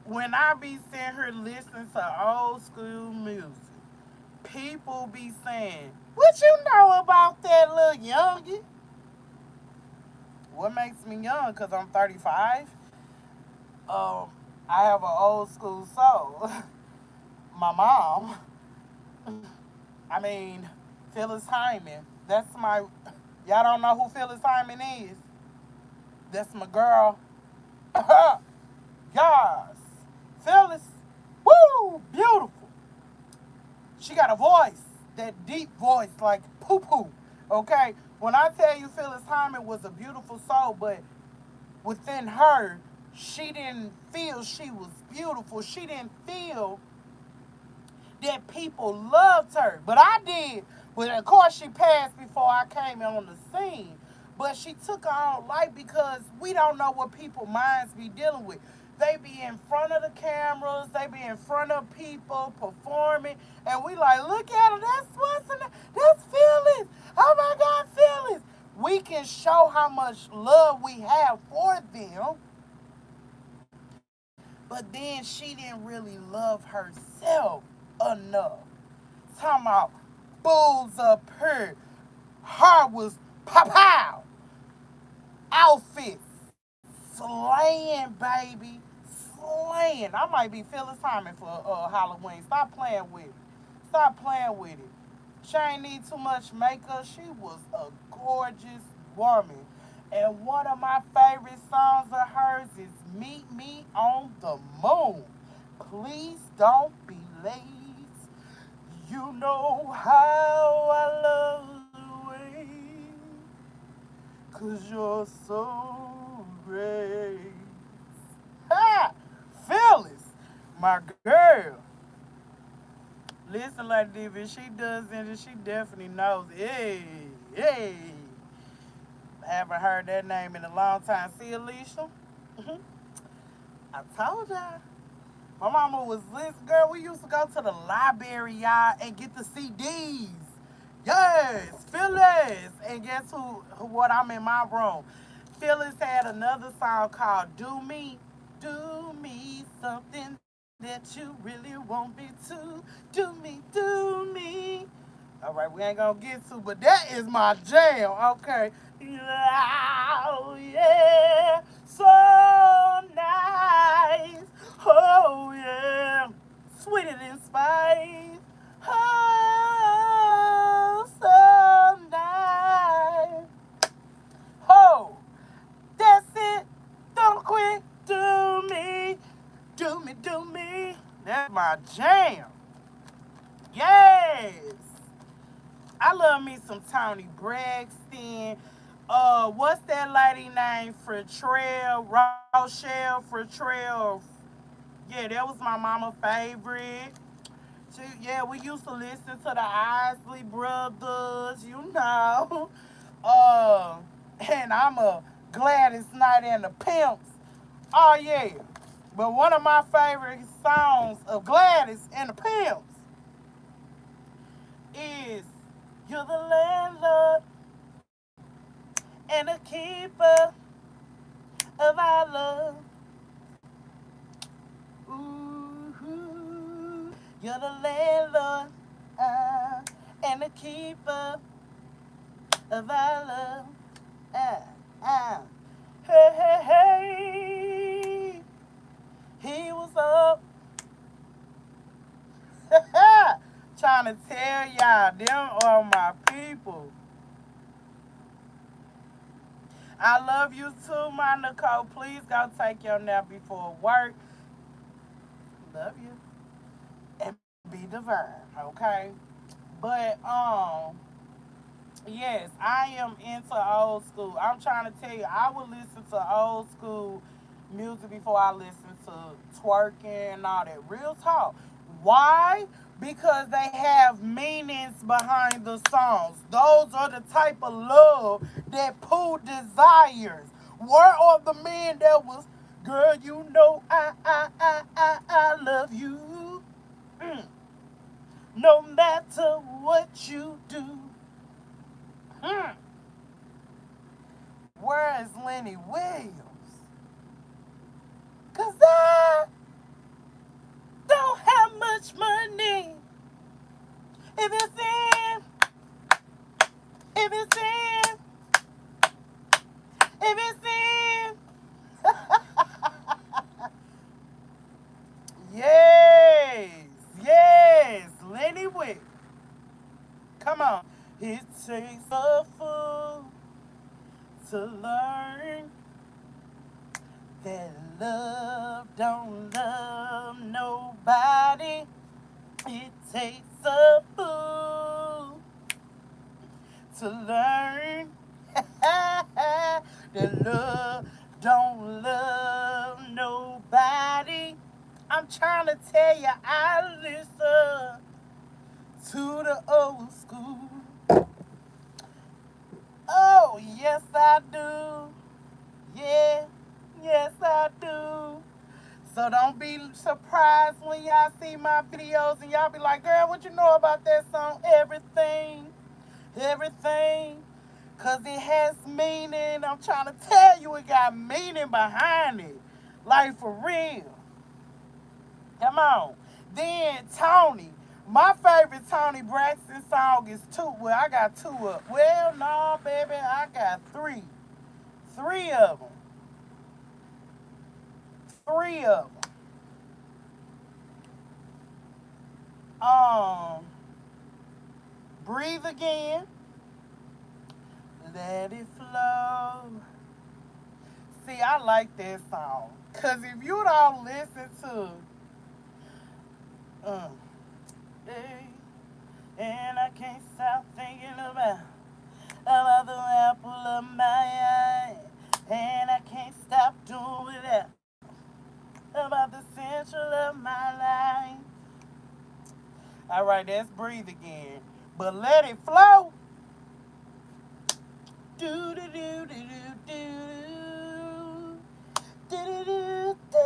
When I be sitting here listening to old school music, people be saying, what you know about that little youngin'? What makes me young? Because I'm 35. Um, I have an old school soul. My mom, I mean, Phyllis Hyman. That's my, y'all don't know who Phyllis Hyman is? That's my girl. Yes. Phyllis, woo, beautiful. She got a voice, that deep voice, like poo poo. Okay? When I tell you Phyllis Hyman was a beautiful soul, but within her, she didn't feel she was beautiful. She didn't feel that people loved her. But I did. But of course, she passed before I came on the scene. But she took her own life because we don't know what people's minds be dealing with. They be in front of the cameras, they be in front of people performing, and we like, look at her, that's what's in there. That's Phyllis. Oh my God, Phyllis. We can show how much love we have for them, but then she didn't really love herself enough. Talking about bulls up here. Her was pow pow. Outfits. Slaying, baby. Slaying. I might be Phyllis Hyman for Halloween. Stop playing with it. Stop playing with it. She ain't need too much makeup. She was a gorgeous woman. And one of my favorite songs of hers is Meet Me on the Moon. Please don't be late. You know how I love the way. 'Cause you're so great. Ha! Phyllis, my girl. Listen like this, if she does it, she definitely knows. Hey, hey. Haven't heard that name in a long time. See, Alicia? I told y'all. My mama was this girl. We used to go to the library, y'all, and get the CDs. Yes, Phyllis. And guess what I'm in my room? Phyllis had another song called Do Me. Do me something that you really want me to. Do me. All right, we ain't gonna get to, but that is my jam. Okay. Oh, yeah. So nice. Oh, yeah. Sweeter than spice. Oh, so nice. Oh, that's it. Don't quit. Do me. Do me, do me. That's my jam. Yes. I love me some Tony Braxton. What's that lady named Fretrell? Rochelle Fretrell. Yeah, that was my mama favorite. Yeah, we used to listen to the Isley Brothers, you know. Uh, and I'm a Gladys Knight and the Pimps. Oh yeah. But one of my favorite songs of Gladys and the Pimps is You're the Landlord and the Keeper of our love. Ooh, you're the landlord and the keeper of our love. Uh, uh. Hey, hey, hey. He was up. Trying to tell y'all, them are my people. I love you too, my Nicole. Please go take your nap before work. Love you. And be divine, okay? But Yes, I am into old school. I'm trying to tell you, I would listen to old school music before I listen to twerking and all that. Real talk. Why? Because they have meanings behind the songs. Those are the type of love that Pooh desires. Where are the men that was, girl, you know I love you. Mm. No matter what you do. Mm. Where is Lenny Williams? Cause I don't have much money. If it's in, if it's in, if it's in. Yes, yes, Lenny Williams. Come on. It takes a fool to learn that love don't love nobody. It takes a fool to learn that love don't love nobody. I'm trying to tell you, I listen to the old school. Oh, yes, I do. Yeah, yes, I do. So don't be surprised when y'all see my videos and y'all be like, girl, what you know about that song? Everything. Everything. Because it has meaning. I'm trying to tell you it got meaning behind it. Like for real. Come on. Then Tony. My favorite Tony Braxton song is two. Well, I got two up. Well, no, baby, I got three. Three of them. Three of them. Um, Breathe Again. Let It Flow. See, I like that song. Because if you don't listen to uh, hey, and I can't stop thinking about the apple of my eye. And I can't stop doing it about the central of my life. All right, let's breathe again. But let it flow. Do do do do do do. Do do do do.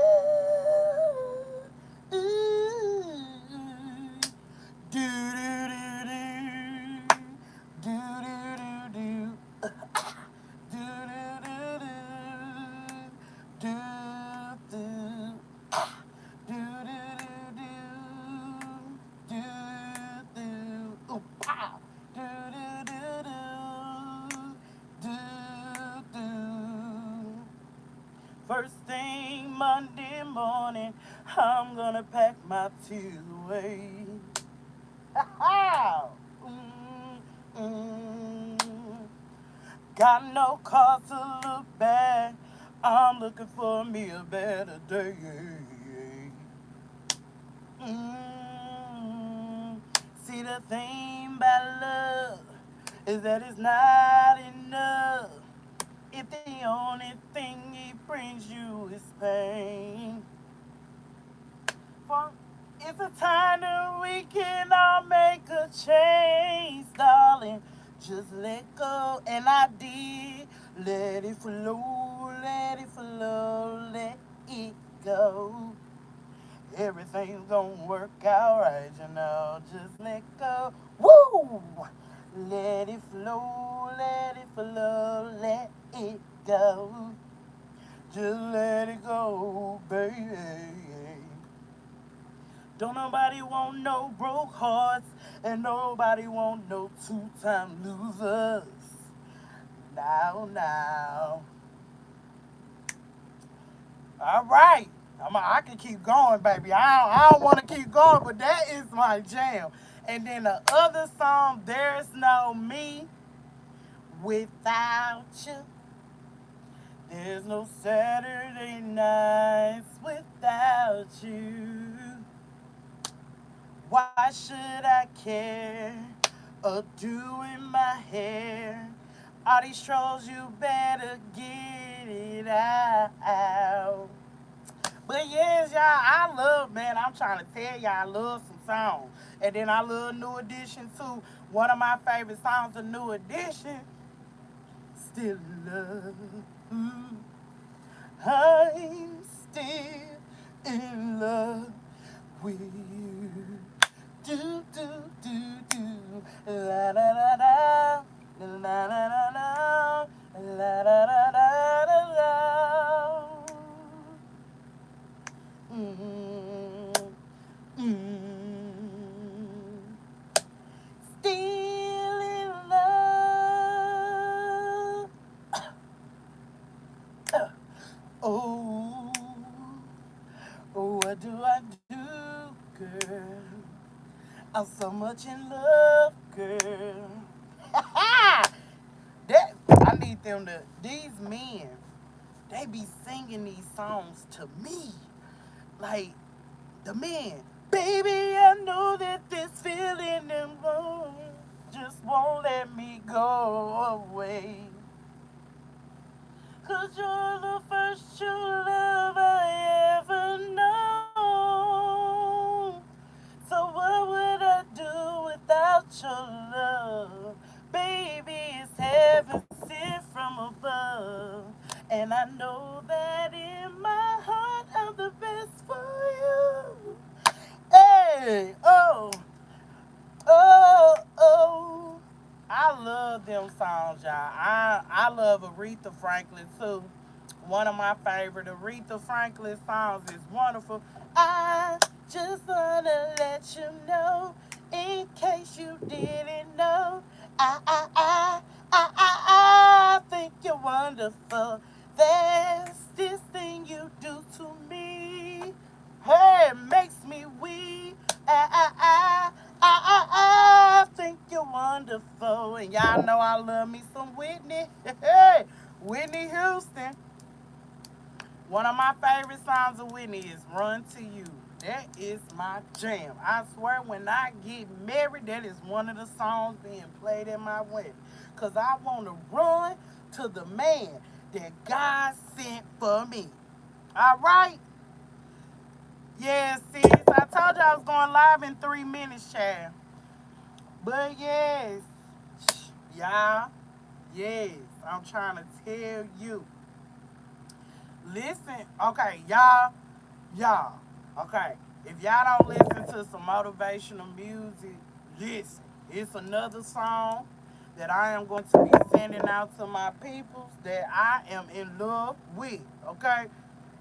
Ooh. Do do do do. Do do do do. Do do do do. Do do. Do do do do. Do do. Ooh, pow. Do do do do. Do do. First thing Monday morning, I'm gonna pack my tears away. mm, mm. Got no cause to look back. I'm looking for me a better day. Mm. See, the thing about love is that it's not enough if the only thing it brings you is pain. For it's a time that we can all make a change, darling. Just let go, and I did. Let it flow, let it flow, let it go. Everything's gonna work out right, you know. Just let go. Woo! Let it flow, let it flow, let it go. Just let it go, baby. Don't nobody want no broke hearts, and nobody want no two-time losers. Now, now. All right. I can keep going, baby. I don't want to keep going, but that is my jam. And then the other song, There's No Me Without You. There's no Saturday nights without you. Why should I care doing my hair. All these trolls, you better get it out. But yes, y'all, I love, man, I'm trying to tell y'all, I love some songs. And then I love New Edition too. One of my favorite songs of New Edition, Still in Love. Ooh, I'm still in love with you. Do, do, do, do. La, la, la, la. La, la, la, la. La, la, la, la, la, la. Mm, mm. Still in love. Oh, what do I do, girl? I'm so much in love, girl. that I need them to. These men, they be singing these songs to me, like the men. Baby, I know that this feeling in love just won't let me go away. 'Cause you're the first true love I ever know. So what would I do without your love? Baby, it's heaven sent from above. And I know that in my heart I'm the best for you. Hey, oh, oh, oh. I love them songs, y'all. I love Aretha Franklin too. One of my favorite Aretha Franklin songs is wonderful. I just wanna let you know, in case you didn't know, I I I I think you're wonderful. There's this thing you do to me. Hey, it makes me weak. I think you're wonderful. And y'all know I love me some Whitney. Hey, Whitney Houston. One of my favorite songs of Whitney is Run to You. That is my jam. I swear when I get married, that is one of the songs being played at my wedding. Because I want to run to the man that God sent for me. All right? Yeah, sis. I told you I was going live in 3 minutes, child. But yes, y'all, yes, I'm trying to tell you. Listen, okay, y'all, okay. If y'all don't listen to some motivational music, listen. It's another song that I am going to be sending out to my peoples that I am in love with. Okay,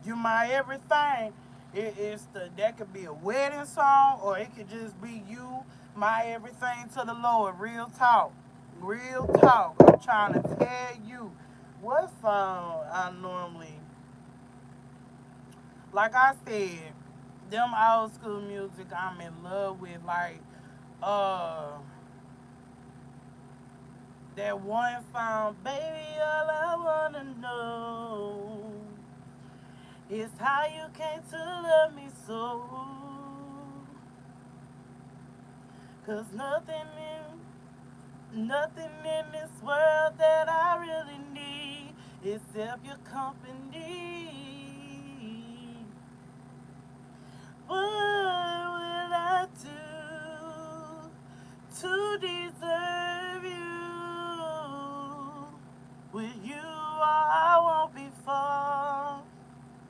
you my everything. It is the that could be a wedding song or it could just be you, my everything to the Lord. Real talk, real talk. I'm trying to tell you what song I normally, like I said, them old school music I'm in love with, like uh that one song, baby, all I wanna know is how you came to love me so. 'Cause nothing in this world that I really need except your company. What will I do to deserve you? With you, all I want before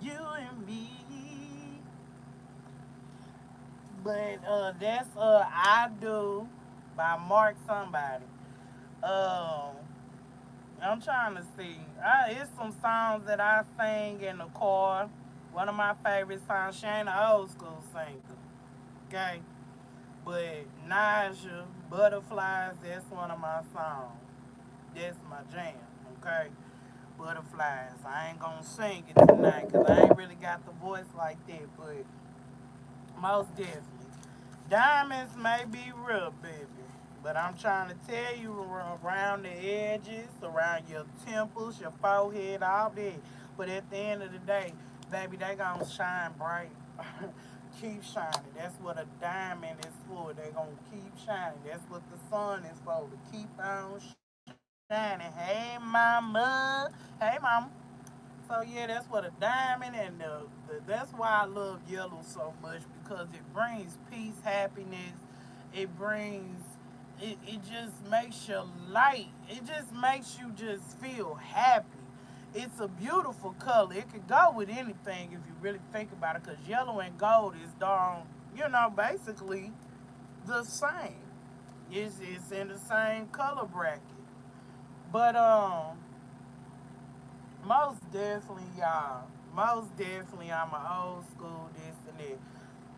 you and me. But that's I Do by Mark somebody. Um, I'm trying to see. It's some songs that I sing in the car. One of my favorite songs, she ain't an old school singer. Okay? But Naja, Butterflies, that's one of my songs. That's my jam. Okay? Butterflies. I ain't gonna sing it tonight because I ain't really got the voice like that, but most definitely. Diamonds may be rough, baby. But I'm trying to tell you around the edges, around your temples, your forehead, all that. But at the end of the day, baby, they gonna shine bright. Keep shining. That's what a diamond is for. They're going to keep shining. That's what the sun is for. To keep on shining. Hey, mama. Hey, mama. So yeah, that's what a diamond and that's why I love yellow so much because it brings peace, happiness. It brings it just makes you light. It just makes you just feel happy. It's a beautiful color. It could go with anything if you really think about it because yellow and gold is darn, basically the same. It's in the same color bracket. But most definitely, y'all. Most definitely, I'm an old school this and that.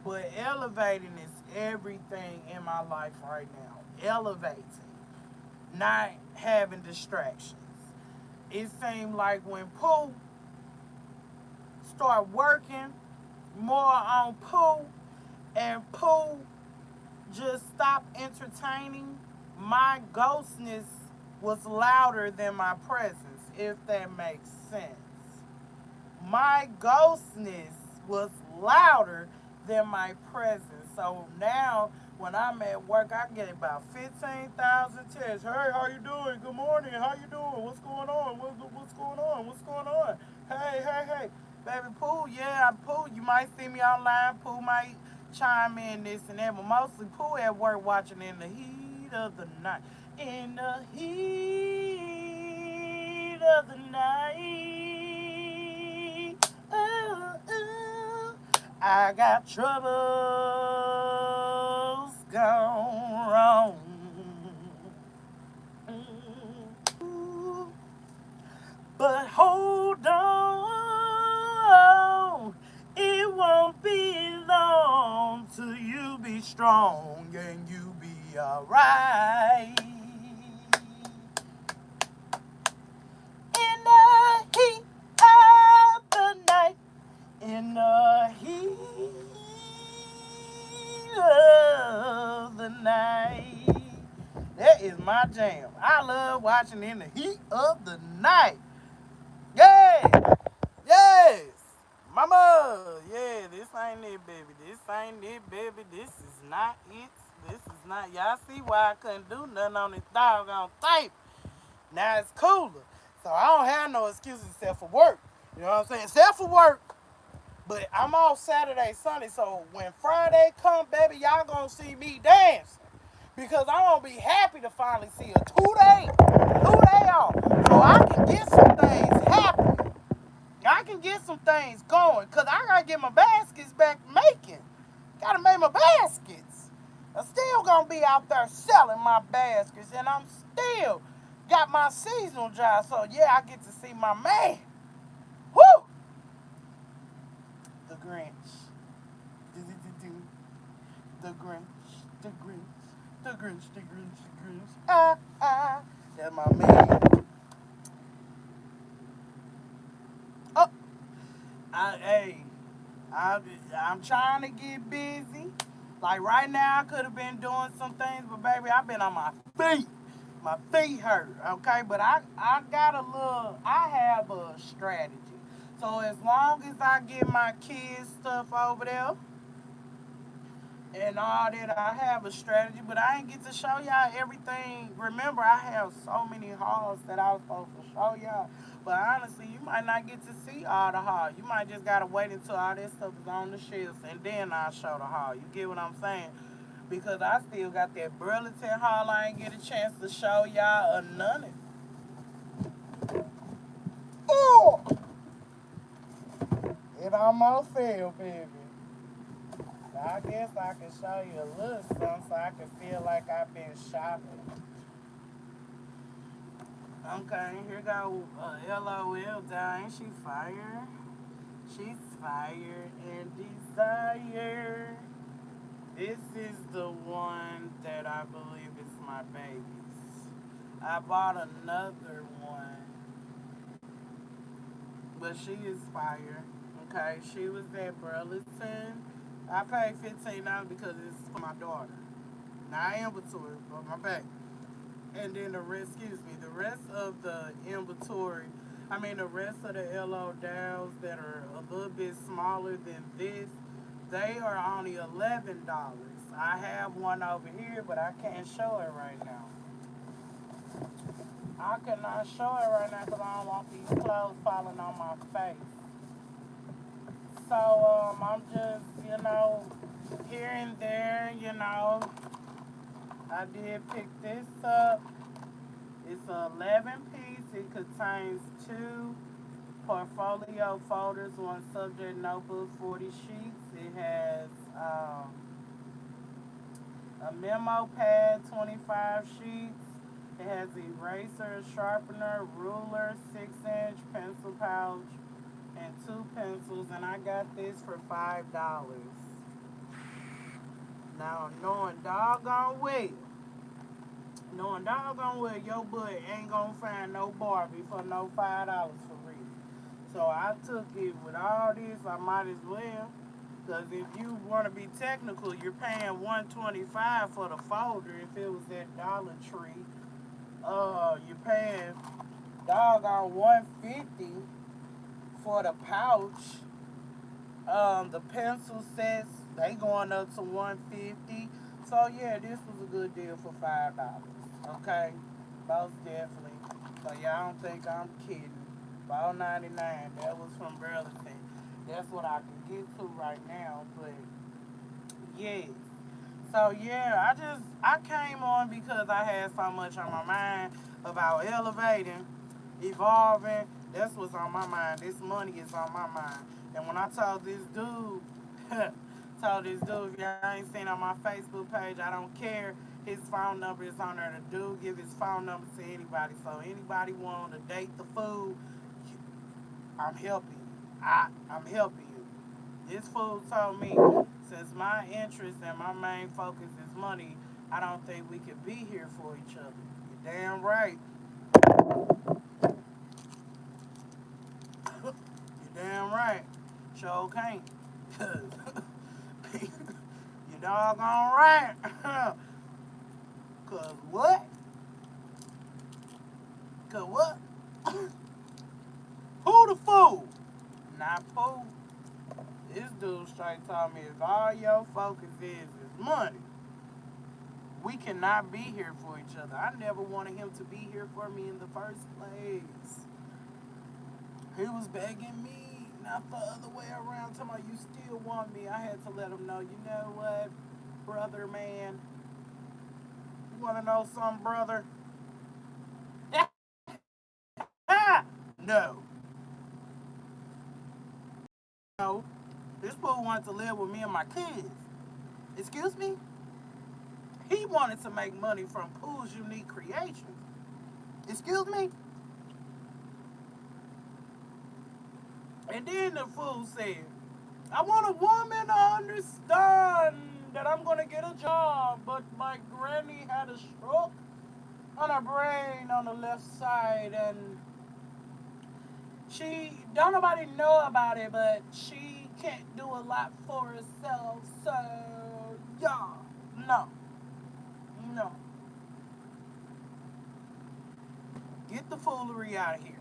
But elevating is everything in my life right now. Elevating, not having distractions. It seemed like when Pooh started working more on Pooh and Pooh just stopped entertaining, my ghostness was louder than my presence, if that makes sense. My ghostness was louder than my presence. So now when I'm at work, I get about 15,000 texts. Hey, how you doing? Good morning. How you doing? What's going on? What's going on? What's going on? Hey, hey, hey. Baby Pooh, yeah, Pooh. You might see me online. Pooh might chime in this and that, but mostly Pooh at work watching in the heat of the night. In the heat of the night. Ooh, ooh. I got troubles gone wrong. Ooh, but hold on, it won't be long till you be strong and you be alright. In the heat of the night, in the heat of the night. That is my jam. I love watching in the heat of the night. Yeah, yes, mama. Yeah, this ain't it, baby. This ain't it, baby. This is not it. This is not. Y'all see why I couldn't do nothing on this doggone tape. Now it's cooler. So I don't have no excuses except for work. You know what I'm saying? Except for work. But I'm off Saturday, Sunday. So when Friday come, baby, y'all gonna see me dancing. Because I'm gonna be happy to finally see a 2 day off. So I can get some things happening. I can get some things going. Cause I gotta get my baskets back making. Gotta make my baskets. I'm still gonna be out there selling my baskets. And I'm still got my seasonal job. So yeah, I get to see my man. Woo! The Grinch. The Grinch. The Grinch. The Grinch. The Grinch. The Grinch. Ah, ah. That's my man. Oh, hey, I, I'm trying to get busy. Like right now, I could have been doing some things, but baby, I've been on my feet. My feet hurt, okay? But I got a little, I have a strategy. So as long as I get my kids' stuff over there and all that, I have a strategy, but I ain't get to show y'all everything. Remember, I have so many hauls that I was supposed to show y'all. But honestly, you might not get to see all the haul. You might just gotta wait until all this stuff is on the shelves and then I'll show the haul. You get what I'm saying? Because I still got that Burlington haul I ain't get a chance to show y'all or none of it. Oh! It almost fell, baby. So I guess I can show you a little something so I can feel like I've been shopping. Okay, here go LOL down. Ain't she fire? She's fire and desire. This is the one that I believe is my baby's. I bought another one, but she is fire. Okay, she was at Burlington. I paid $15 because it's for my daughter. Not inventory, but my baby. And then the rest, excuse me, the rest of the inventory, the rest of the LO downs that are a little bit smaller than this, They are only $11. I have one over here, but I can't show it right now. I cannot show it right now because I don't want these clothes falling on my face. So I'm just, here and there, I did pick this up. It's an 11 piece. It contains two portfolio folders, one subject notebook, 40 sheets. It has a memo pad, 25 sheets. It has eraser, sharpener, ruler, 6-inch pencil pouch, and two pencils. And I got this for $5. Now, knowing doggone well your butt ain't gonna find no Barbie for no $5 for real. So I took it with all this. I might as well. Because if you want to be technical, you're paying $125 for the folder. If it was at Dollar Tree, you're paying doggone $150 for the pouch. The pencil sets, they going up to $150. So yeah, this was a good deal for $5. Okay, most definitely. So y'all don't think I'm kidding. $4.99. That was from Burlington. That's what I can get to right now. But yes. So yeah, I came on because I had so much on my mind about elevating, evolving. That's what's on my mind. This money is on my mind. And when I told this dude, if y'all ain't seen on my Facebook page, I don't care. His phone number is on there. The dude give his phone number to anybody. So anybody want to date the fool, I'm helping you. I'm helping you. This fool told me, since my interest and my main focus is money, I don't think we could be here for each other. You're damn right. You're damn right. Sure can't. You doggone right. Cause what? Cause what? Who the fool? Not fool. This dude straight told me if all your focus is money, we cannot be here for each other. I never wanted him to be here for me in the first place. He was begging me, not the other way around, talking about you still want me. I had to let him know, you know what, brother man, you want to know something, brother? No. No. This fool wanted to live with me and my kids. Excuse me? He wanted to make money from Pooh's unique creations. Excuse me? And then the fool said, I want a woman to understand that I'm going to get a job, but my granny had a stroke on her brain on the left side, and she, don't nobody know about it, but she can't do a lot for herself, so, yeah, no, no. Get the foolery out of here.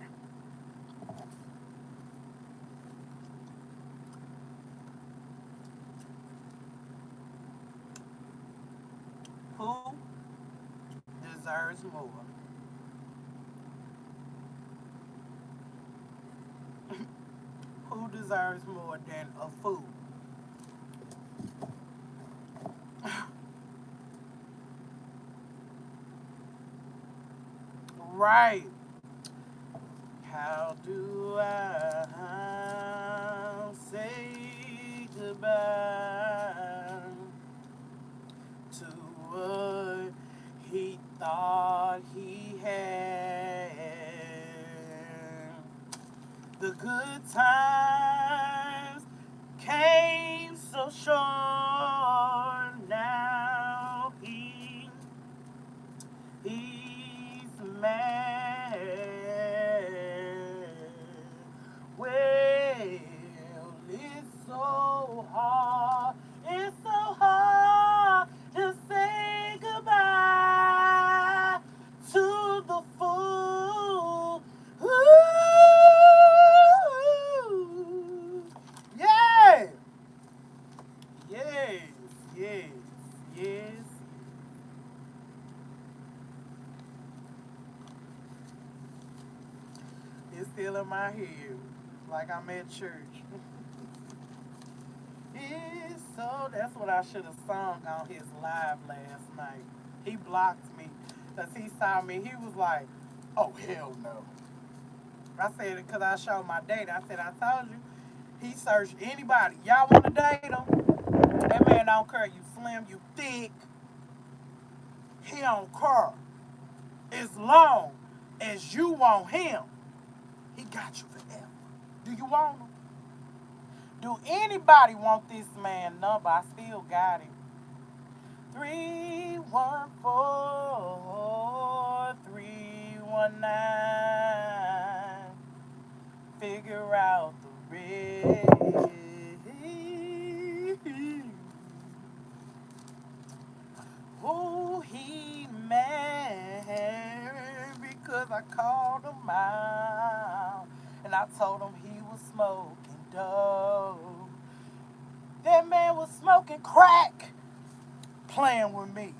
Who deserves more? Who deserves more than a fool? Right. How do I say goodbye to what he thought he had? The good times came so short. Now he's mad. Well, it's so hard. It's so hard to say goodbye to the fool. Ooh, yeah. still in my head, like I'm at church. It's so that's what I should have sung on his live last night. He blocked me because he saw me. He was like, "Oh hell no." I said it because I showed my date. I said, "I told you." He searched anybody. Y'all want to date him? That man don't care. You slim, you thick. He don't care. As long as you want him, he got you forever. Do you want him? Do anybody want this man number? I still got it. 314-319. Figure out the rest. Who he mad because I called him out and I told him he was smoking dope. That man was smoking crack, playing with me.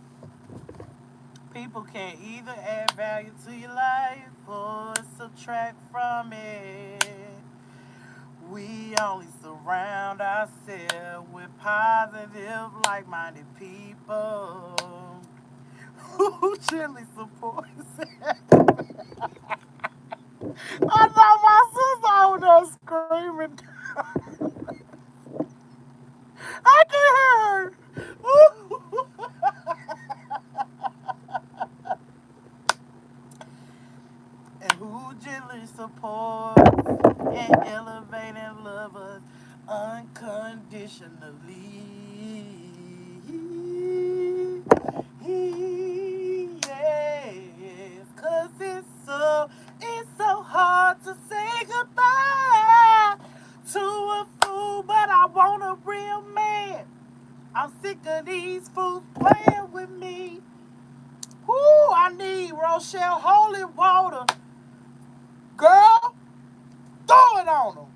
People can either add value to your life or subtract from it. We only surround ourselves with positive, like-minded people who gently supports it. I know my sister on there screaming. I can hear her. And who gently supports and elevates and loves us unconditionally. Yes, 'cause it's so hard to say goodbye to a fool, but I want a real man. I'm sick of these fools playing with me. Whoo, I need Rochelle holy water. Girl, throw it on them.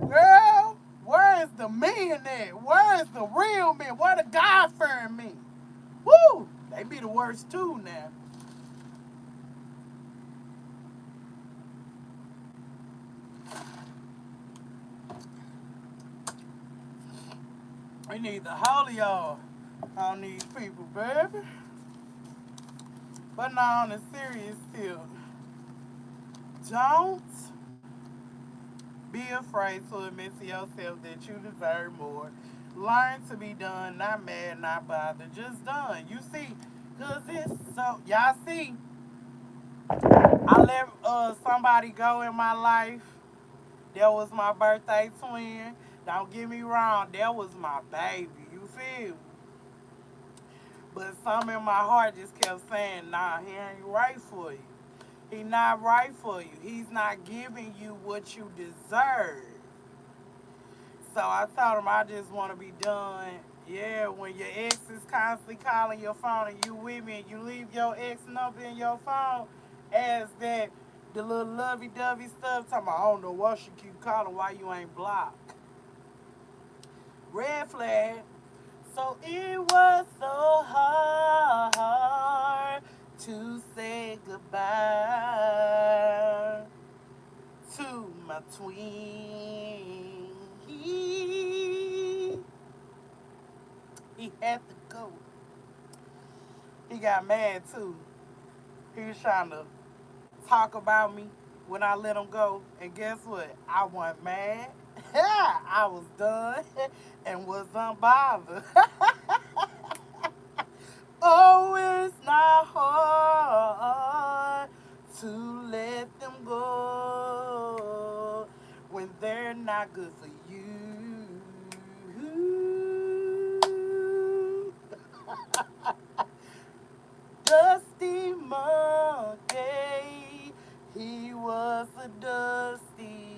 Girl, where is the men at? Where is the real men? Where the God-fearing men? Woo, they be the worst too now. We need the holy oil on these people, baby. But now on a serious tip, don't be afraid to admit to yourself that you deserve more. Learn to be done, not mad, not bothered, just done. You see, cause it's so y'all see, I let somebody go in my life. That was my birthday twin. Don't get me wrong, that was my baby. You feel? But something in my heart just kept saying, nah, he ain't right for you. He not right for you. He's not giving you what you deserve. So I told him I just want to be done. Yeah, when your ex is constantly calling your phone and you with me and you leave your ex number in your phone as that the little lovey-dovey stuff, talking about, I don't know why she keep calling, why you ain't blocked. Red flag. So it was so hard to say goodbye to my twin. He had to go. He got mad too. He was trying to talk about me when I let him go. And guess what? I wasn't mad. I was done and was unbothered. Oh, it's not hard to let them go when they're not good for you. Dusty monkey, he was a dusty.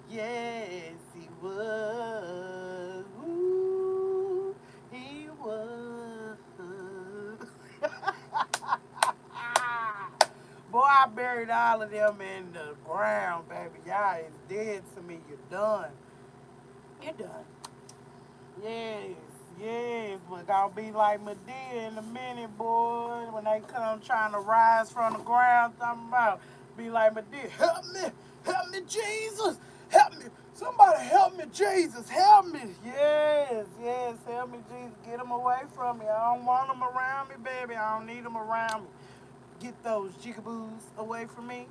Yes, he was. Ooh, he was. Boy, I buried all of them in the ground, baby. Y'all is dead to me. You're done. You're done. Yes, yes, but gonna be like Medea in a minute, boy. When they come trying to rise from the ground, talking about, Be like, but dear, help me, Jesus, help me. Somebody help me, Jesus, help me. Yes, yes, help me, Jesus. Get them away from me. I don't want them around me, baby. I don't need them around me. Get those jigaboos away from me.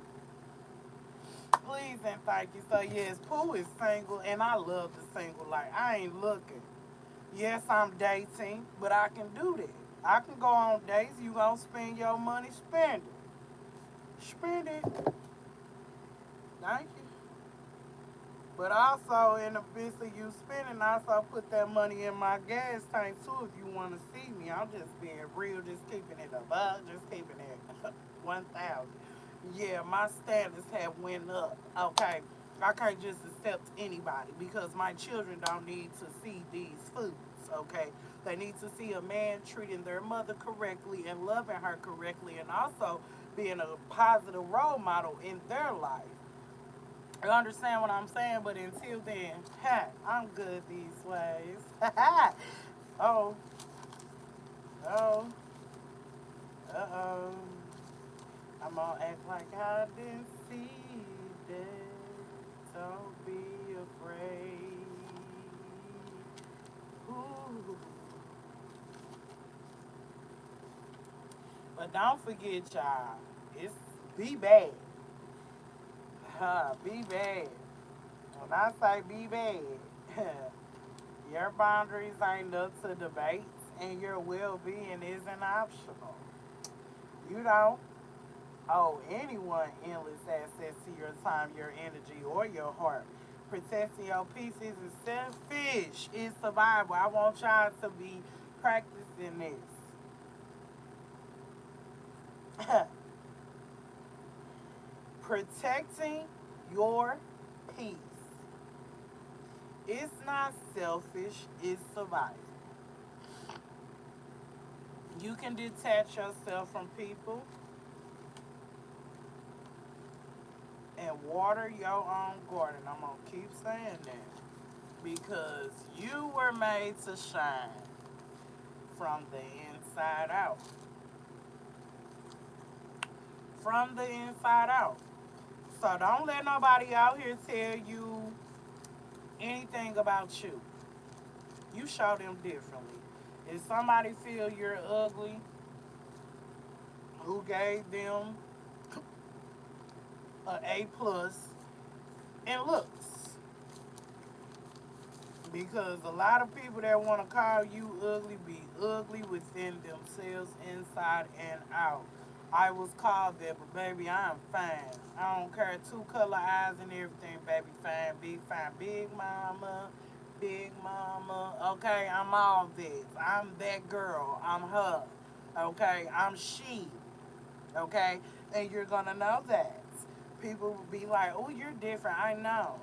Please and thank you. So yes, Pooh is single, and I love the single life. I ain't looking. Yes, I'm dating, but I can do that. I can go on dates. You gonna spend your money? Spend it. Spend it. Thank you. But also, in the midst of you spending, also put that money in my gas tank too. If you want to see me, I'm just being real, just keeping it above, just keeping it 1,000. Yeah, my standards have went up. Okay, I can't just accept anybody because my children don't need to see these foods. Okay, they need to see a man treating their mother correctly and loving her correctly, and also being a positive role model in their life. You understand what I'm saying? But until then, ha, I'm good these ways. Oh, oh, uh-oh. I'm gonna act like I didn't see that. Don't be afraid. Ooh. But don't forget, y'all. It's be bad. Be bad. When I say be bad, your boundaries ain't up to debates, and your well-being isn't optional. You don't owe anyone endless access to your time, your energy, or your heart. Protecting your peace isn't selfish, it's survival. I want y'all to be practicing this. Protecting your peace. It's not selfish, it's survival. You can detach yourself from people and water your own garden. I'm going to keep saying that because you were made to shine from the inside out. From the inside out. So don't let nobody out here tell you anything about you. You show them differently. If somebody feel you're ugly, who gave them an A plus in looks? Because a lot of people that want to call you ugly be ugly within themselves, inside and out. I was called that, but baby, I'm fine. I don't care. Two color eyes and everything, baby, fine, big fine. Big mama, big mama. Okay, I'm all this. I'm that girl. I'm her. Okay, I'm she. Okay, and you're gonna know that. People will be like, oh, you're different. I know.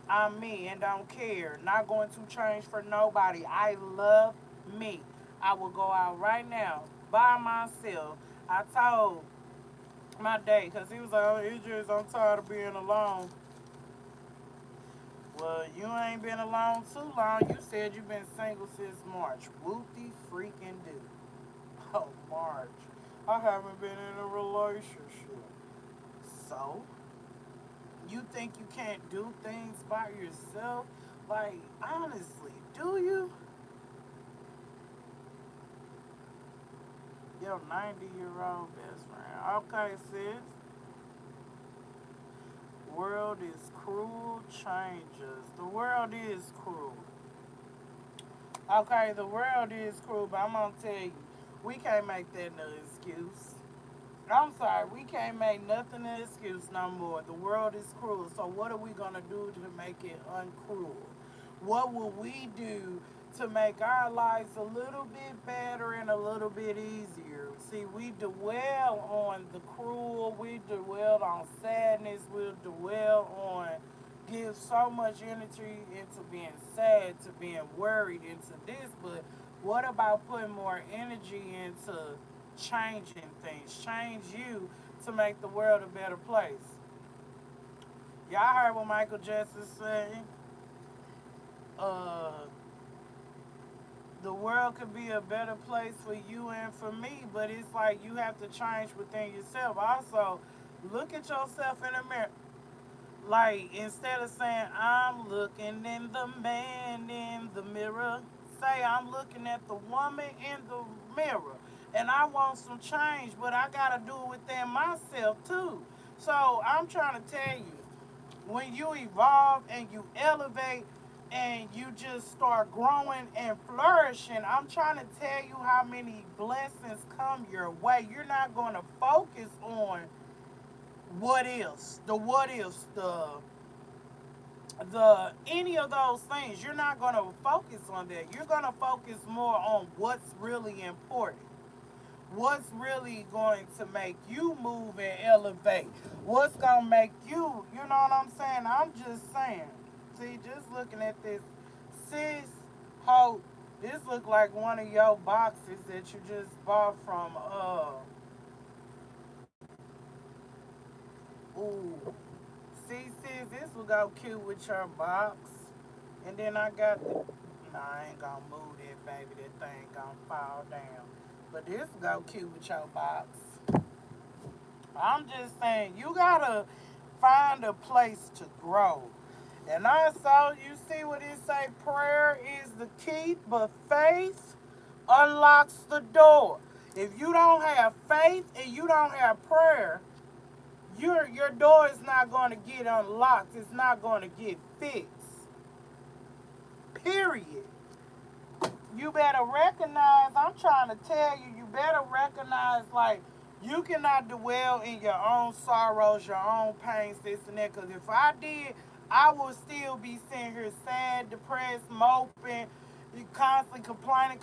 I'm me and don't care. Not going to change for nobody. I love me. I will go out right now by myself. I told my date, because he was like, oh, it's just, I'm tired of being alone. Well, you ain't been alone too long. You said you've been single since March. Whoopty freaking do. Oh, March. I haven't been in a relationship. So, you think you can't do things by yourself? Like, honestly, do you? Your 90-year-old best friend. Okay, sis. World is cruel, changes. The world is cruel. Okay, the world is cruel, but I'm gonna tell you, we can't make that no excuse. I'm sorry, we can't make nothing an excuse no more. The world is cruel. So what are we gonna do to make it uncruel? What will we do to make our lives a little bit better and a little bit easier? See, we dwell on the cruel, we dwell on sadness, we dwell on give so much energy into being sad, to being worried, into this, but what about putting more energy into changing things? Change you to make the world a better place. Y'all heard what Michael Jackson said? Uh, the world could be a better place for you and for me, but it's like you have to change within yourself. Also, Look at yourself in the mirror. Like, instead of saying, I'm looking in the man in the mirror, say, I'm looking at the woman in the mirror. And I want some change, but I got to do it within myself, too. So, I'm trying to tell you, when you evolve and you elevate and you just start growing and flourishing, I'm trying to tell you how many blessings come your way. You're not going to focus on what ifs, the what ifs, the any of those things. You're not going to focus on that. You're going to focus more on what's really important. What's really going to make you move and elevate? What's going to make you know what I'm saying? I'm just saying. See, just looking at this, sis, hope, this look like one of your boxes that you just bought from, ooh, see, sis, this will go cute with your box. And then I got the, nah, I ain't gonna move that, baby. That thing gonna fall down. But this will go cute with your box. I'm just saying, you gotta find a place to grow. And also, you see what it say, prayer is the key, but faith unlocks the door. If you don't have faith and you don't have prayer, your door is not going to get unlocked. It's not going to get fixed. Period. You better recognize, I'm trying to tell you, you better recognize, like, you cannot dwell in your own sorrows, your own pains, this and that. Because if I did, I would still be sitting here sad, depressed, moping, constantly complaining.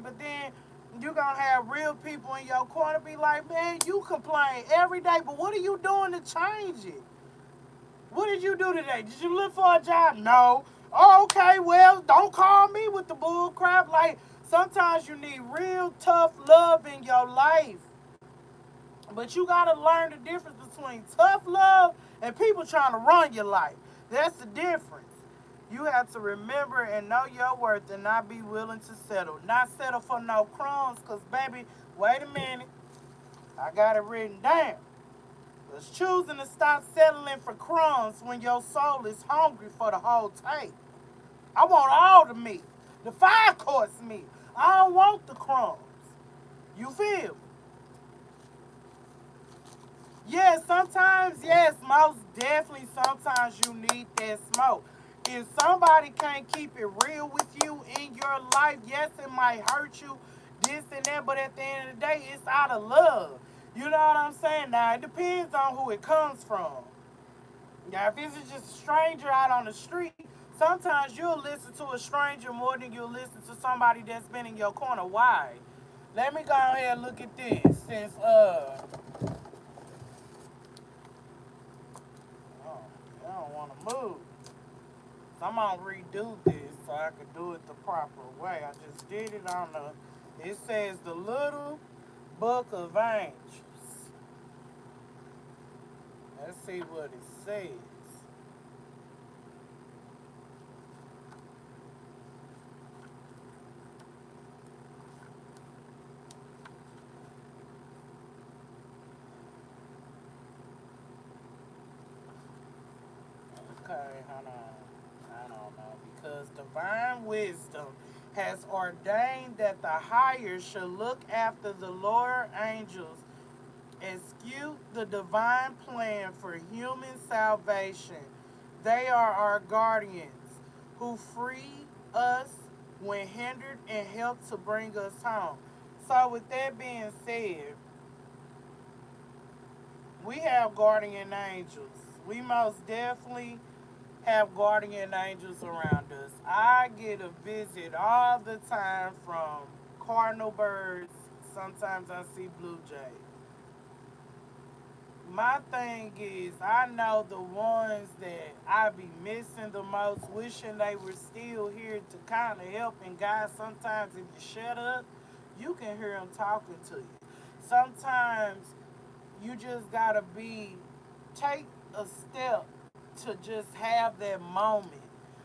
But then you're going to have real people in your corner be like, man, you complain every day, but what are you doing to change it? What did you do today? Did you look for a job? No. Oh, okay, well, don't call me with the bull crap. Like, sometimes you need real tough love in your life. But you got to learn the difference between tough love and people trying to run your life. That's the difference. You have to remember and know your worth and not be willing to settle. Not settle for no crumbs, because, baby, wait a minute. I got it written down. It's choosing to stop settling for crumbs when your soul is hungry for the whole table. I want all the meat, the five-course meat. I don't want the crumbs. You feel me? Yes, sometimes, yes, most definitely sometimes you need that smoke. If somebody can't keep it real with you in your life, yes, it might hurt you, this and that, but at the end of the day, it's out of love. You know what I'm saying? Now, it depends on who it comes from. Now, if it's just a stranger out on the street, sometimes you'll listen to a stranger more than you'll listen to somebody that's been in your corner. Why? Let me go ahead and look at this since, oh, I don't want to move. So I'm gonna redo this so I can do it the proper way. I just did it on the, it says the little book of angels. Let's see what it says. Okay, hold on. I don't know. Because divine wisdom has ordained that the higher should look after the lower angels, execute the divine plan for human salvation. They are our guardians who free us when hindered and help to bring us home. So, with that being said, we have guardian angels. We most definitely have guardian angels around us. I get a visit all the time from cardinal birds. Sometimes I see blue jays. My thing is, I know the ones that I be missing the most, wishing they were still here to kind of help and guide. Sometimes if you shut up, you can hear them talking to you. Sometimes you just gotta take a step to just have that moment.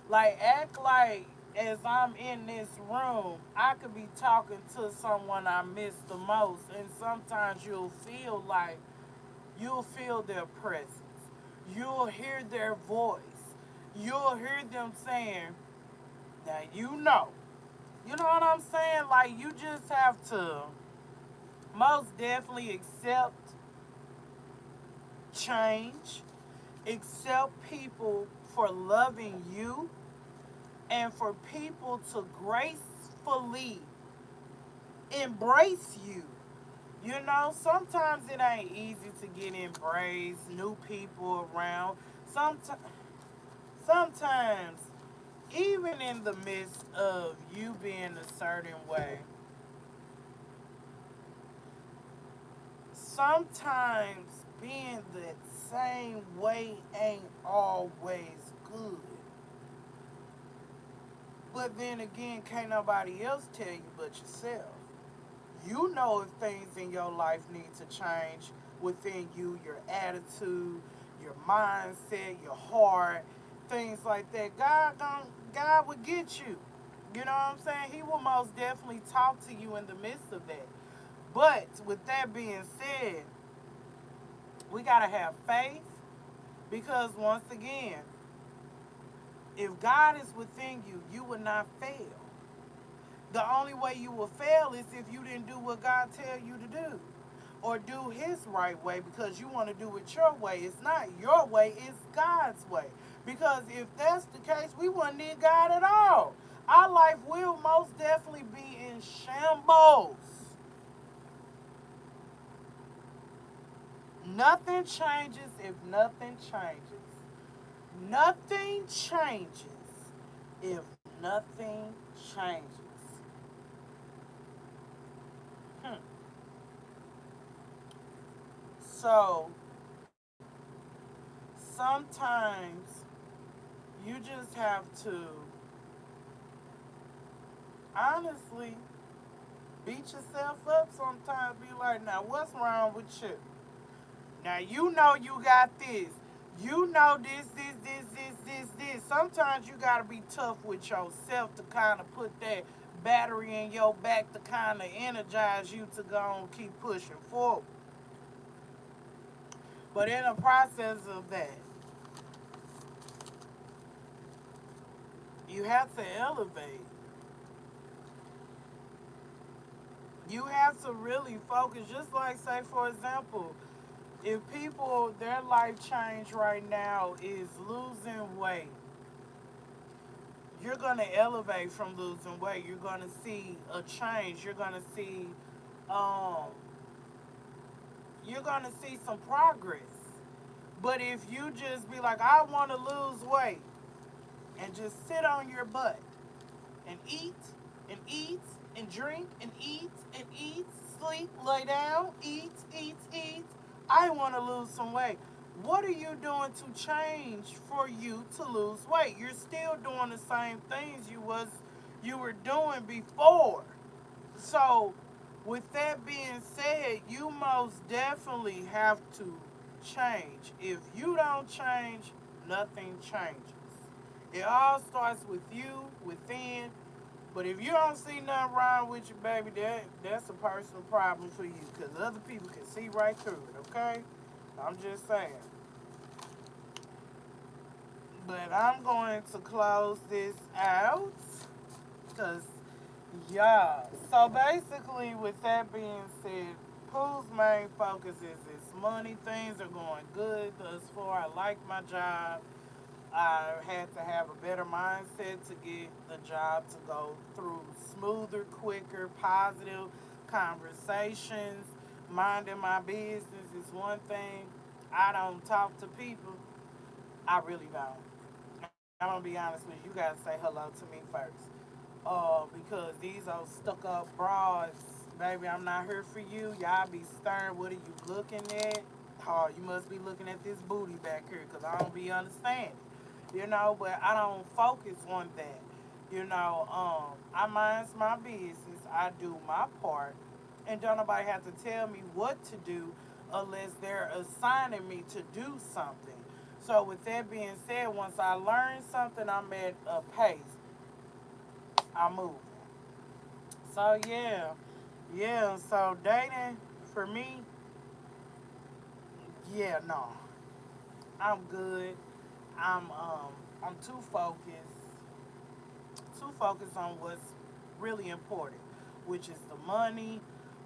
Like, act like as I'm in this room, I could be talking to someone I miss the most, and sometimes you'll feel like You'll feel their presence. You'll hear their voice. You'll hear them saying, now you know. You know what I'm saying? Like, you just have to most definitely accept change, accept people for loving you, and for people to gracefully embrace you. You know, sometimes it ain't easy to get embraced, new people around. Sometimes, sometimes, even in the midst of you being a certain way, sometimes being that same way ain't always good. But then again, can't nobody else tell you but yourself. You know if things in your life need to change within you, your attitude, your mindset, your heart, things like that. God will get you. You know what I'm saying? He will most definitely talk to you in the midst of that. But with that being said, we gotta have faith because once again, if God is within you, you will not fail. The only way you will fail is if you didn't do what God tell you to do. Or do his right way because you want to do it your way. It's not your way, it's God's way. Because if that's the case, we wouldn't need God at all. Our life will most definitely be in shambles. Nothing changes if nothing changes. Nothing changes if nothing changes. Hmm. So sometimes you just have to honestly beat yourself up sometimes. Be like, now what's wrong with you? Now you know you got this. You know this. Sometimes you gotta be tough with yourself to kind of put that battery in your back to kind of energize you to go and keep pushing forward. But in the process of that, you have to elevate. You have to really focus. Just like, say, for example, if people, their life change right now is losing weight, you're going to elevate from losing weight. You're going to see a change. Um, you're going to see some progress. But if you just be like, I want to lose weight and just sit on your butt and eat and eat and drink and eat, sleep, lay down, eat. I want to lose some weight. What are you doing to change for you to lose weight? You're still doing the same things you were doing before. So with that being said, you most definitely have to change. If you don't change, nothing changes. It all starts with you, within. But if you don't see nothing wrong with you, baby, that's a personal problem for you. Because other people can see right through it, okay? I'm just saying. But I'm going to close this out. Because, yeah. So basically, with that being said, Pooh's main focus is this money. Things are going good thus far. I like my job. I had to have a better mindset to get the job to go through smoother, quicker, positive conversations. Minding my business is one thing. I don't talk to people. I really don't. I'm gonna be honest with you. You gotta say hello to me first. Because these old stuck up broads, baby, I'm not here for you. Y'all be stern. What are you looking at? Oh, you must be looking at this booty back here because I don't be understanding. But I don't focus on that. I mind my business. I do my part. And don't nobody have to tell me what to do unless they're assigning me to do something. So with that being said, once I learn something, I'm at a pace. I'm moving. So yeah. So dating for me, Yeah, no, I'm good. I'm too focused on what's really important, which is the money,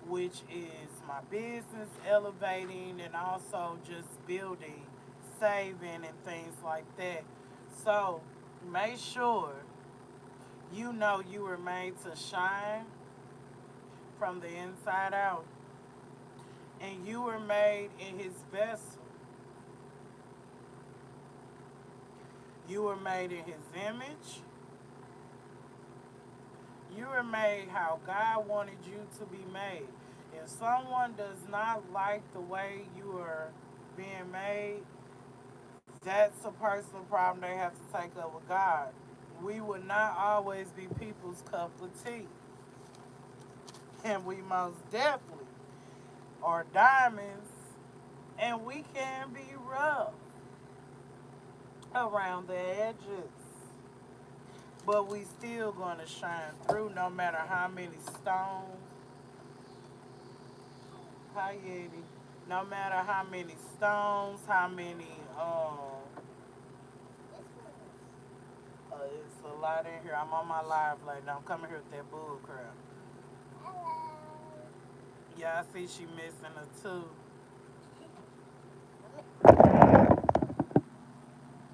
which is my business elevating, and also just building, saving, and things like that. So make sure you know you were made to shine from the inside out, and you were made in His vessel. You were made in His image. You were made how God wanted you to be made. If someone does not like the way you are being made, that's a personal problem they have to take up with God. We will not always be people's cup of tea. And we most definitely are diamonds, and we can be rough around the edges. But we still gonna shine through no matter how many stones. Hi Yeti. No matter how many stones, how many it's a lot in here. I'm on my live like now. I'm coming here with that bull crap. Yeah, I see she missing a tooth.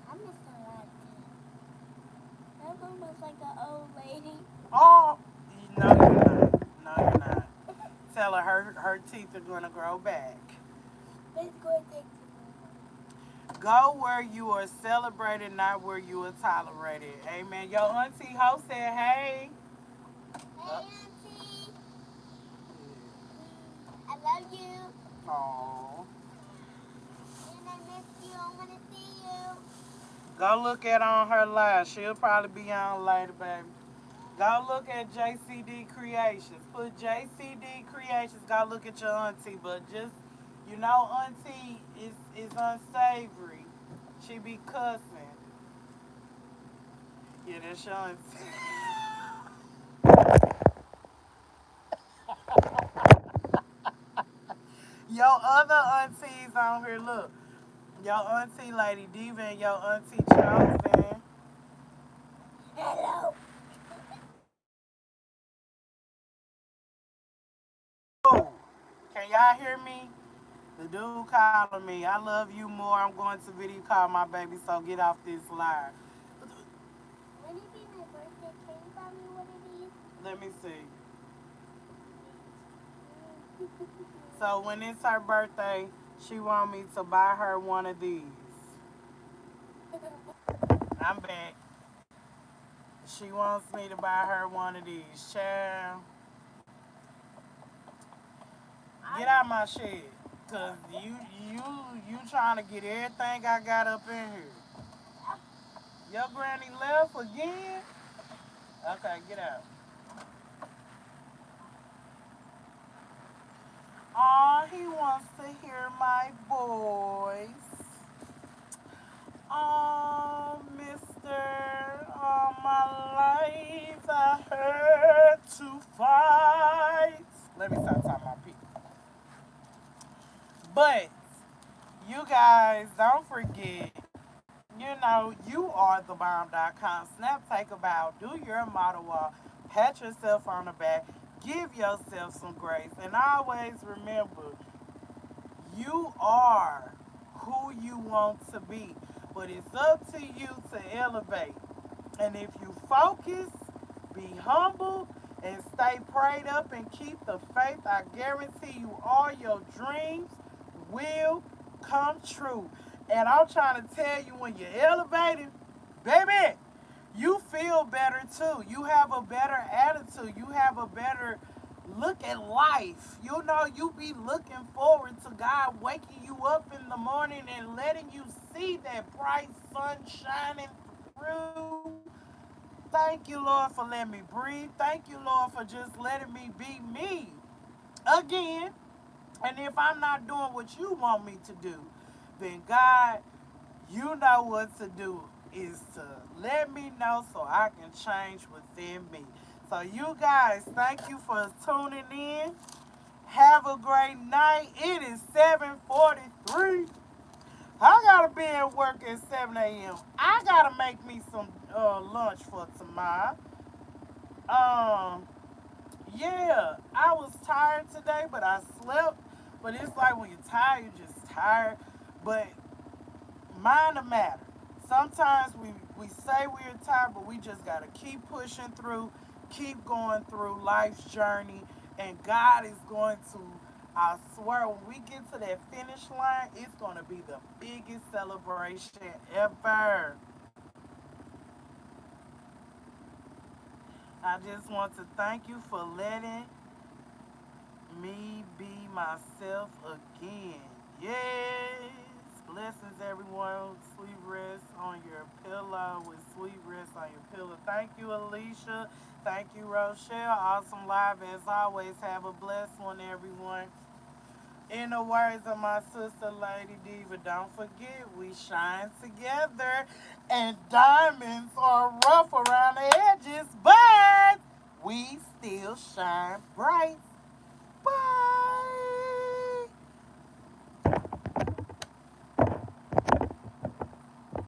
I'm missing a lot too. That one was like an old lady. Oh, no, you're not. No, you're not. Tell her her teeth are gonna grow back. Let's go take Go where you are celebrated, not where you are tolerated. Amen. Your auntie Ho said, "Hey." Hey, Auntie. I love you. Oh. And I miss you. I want to see you. Go look at on her live. She'll probably be on later, baby. Go look at JCD Creations. Put JCD Creations. Go look at your auntie. But just, auntie is unsavory. She be cussing. Yeah, that's your auntie. Your other aunties on here, look. Your auntie Lady Diva and your auntie Chosen. Hello. Oh, can y'all hear me? The dude calling me. I love you more. I'm going to video call my baby, so get off this live. When it be my birthday, can you buy me one of these? Let me see. So when it's her birthday, she want me to buy her one of these. I'm back. She wants me to buy her one of these. Child, get out my shit. Cause you you trying to get everything I got up in here. Your granny left again? Okay, get out. Aw, he wants to hear my voice. Oh, mister, all my life I had to fight. Let me stop talking about people. But, you guys, don't forget, you are the bomb.com. Snap, take a bow, do your model walk, pat yourself on the back, give yourself some grace, and always remember, you are who you want to be, but it's up to you to elevate. And if you focus, be humble, and stay prayed up and keep the faith, I guarantee you all your dreams will come true. And I'm trying to tell you, when you're elevated, baby, you feel better too. You have a better attitude. You have a better look at life. You be looking forward to God waking you up in the morning and letting you see that bright sun shining through. Thank you, Lord, for letting me breathe. Thank you, Lord, for just letting me be me again. And if I'm not doing what you want me to do, then God, you know what to do is to let me know so I can change within me. So you guys, thank you for tuning in. Have a great night. It is 7:43. I gotta be at work at 7 a.m. I gotta make me some lunch for tomorrow. Um, yeah, I was tired today, but I slept. But it's like when you're tired, you're just tired. But mind the matter. Sometimes we say we're tired, but we just gotta keep pushing through, keep going through life's journey, and God is going to. I swear, when we get to that finish line, it's gonna be the biggest celebration ever. I just want to thank you for letting me be myself again. Yes. Blessings, everyone. Sweet rest on your pillow with sweet rest on your pillow. Thank you, Alicia. Thank you, Rochelle. Awesome live as always. Have a blessed one, everyone. In the words of my sister, Lady Diva, don't forget we shine together and diamonds are rough around the edges, but we still shine bright.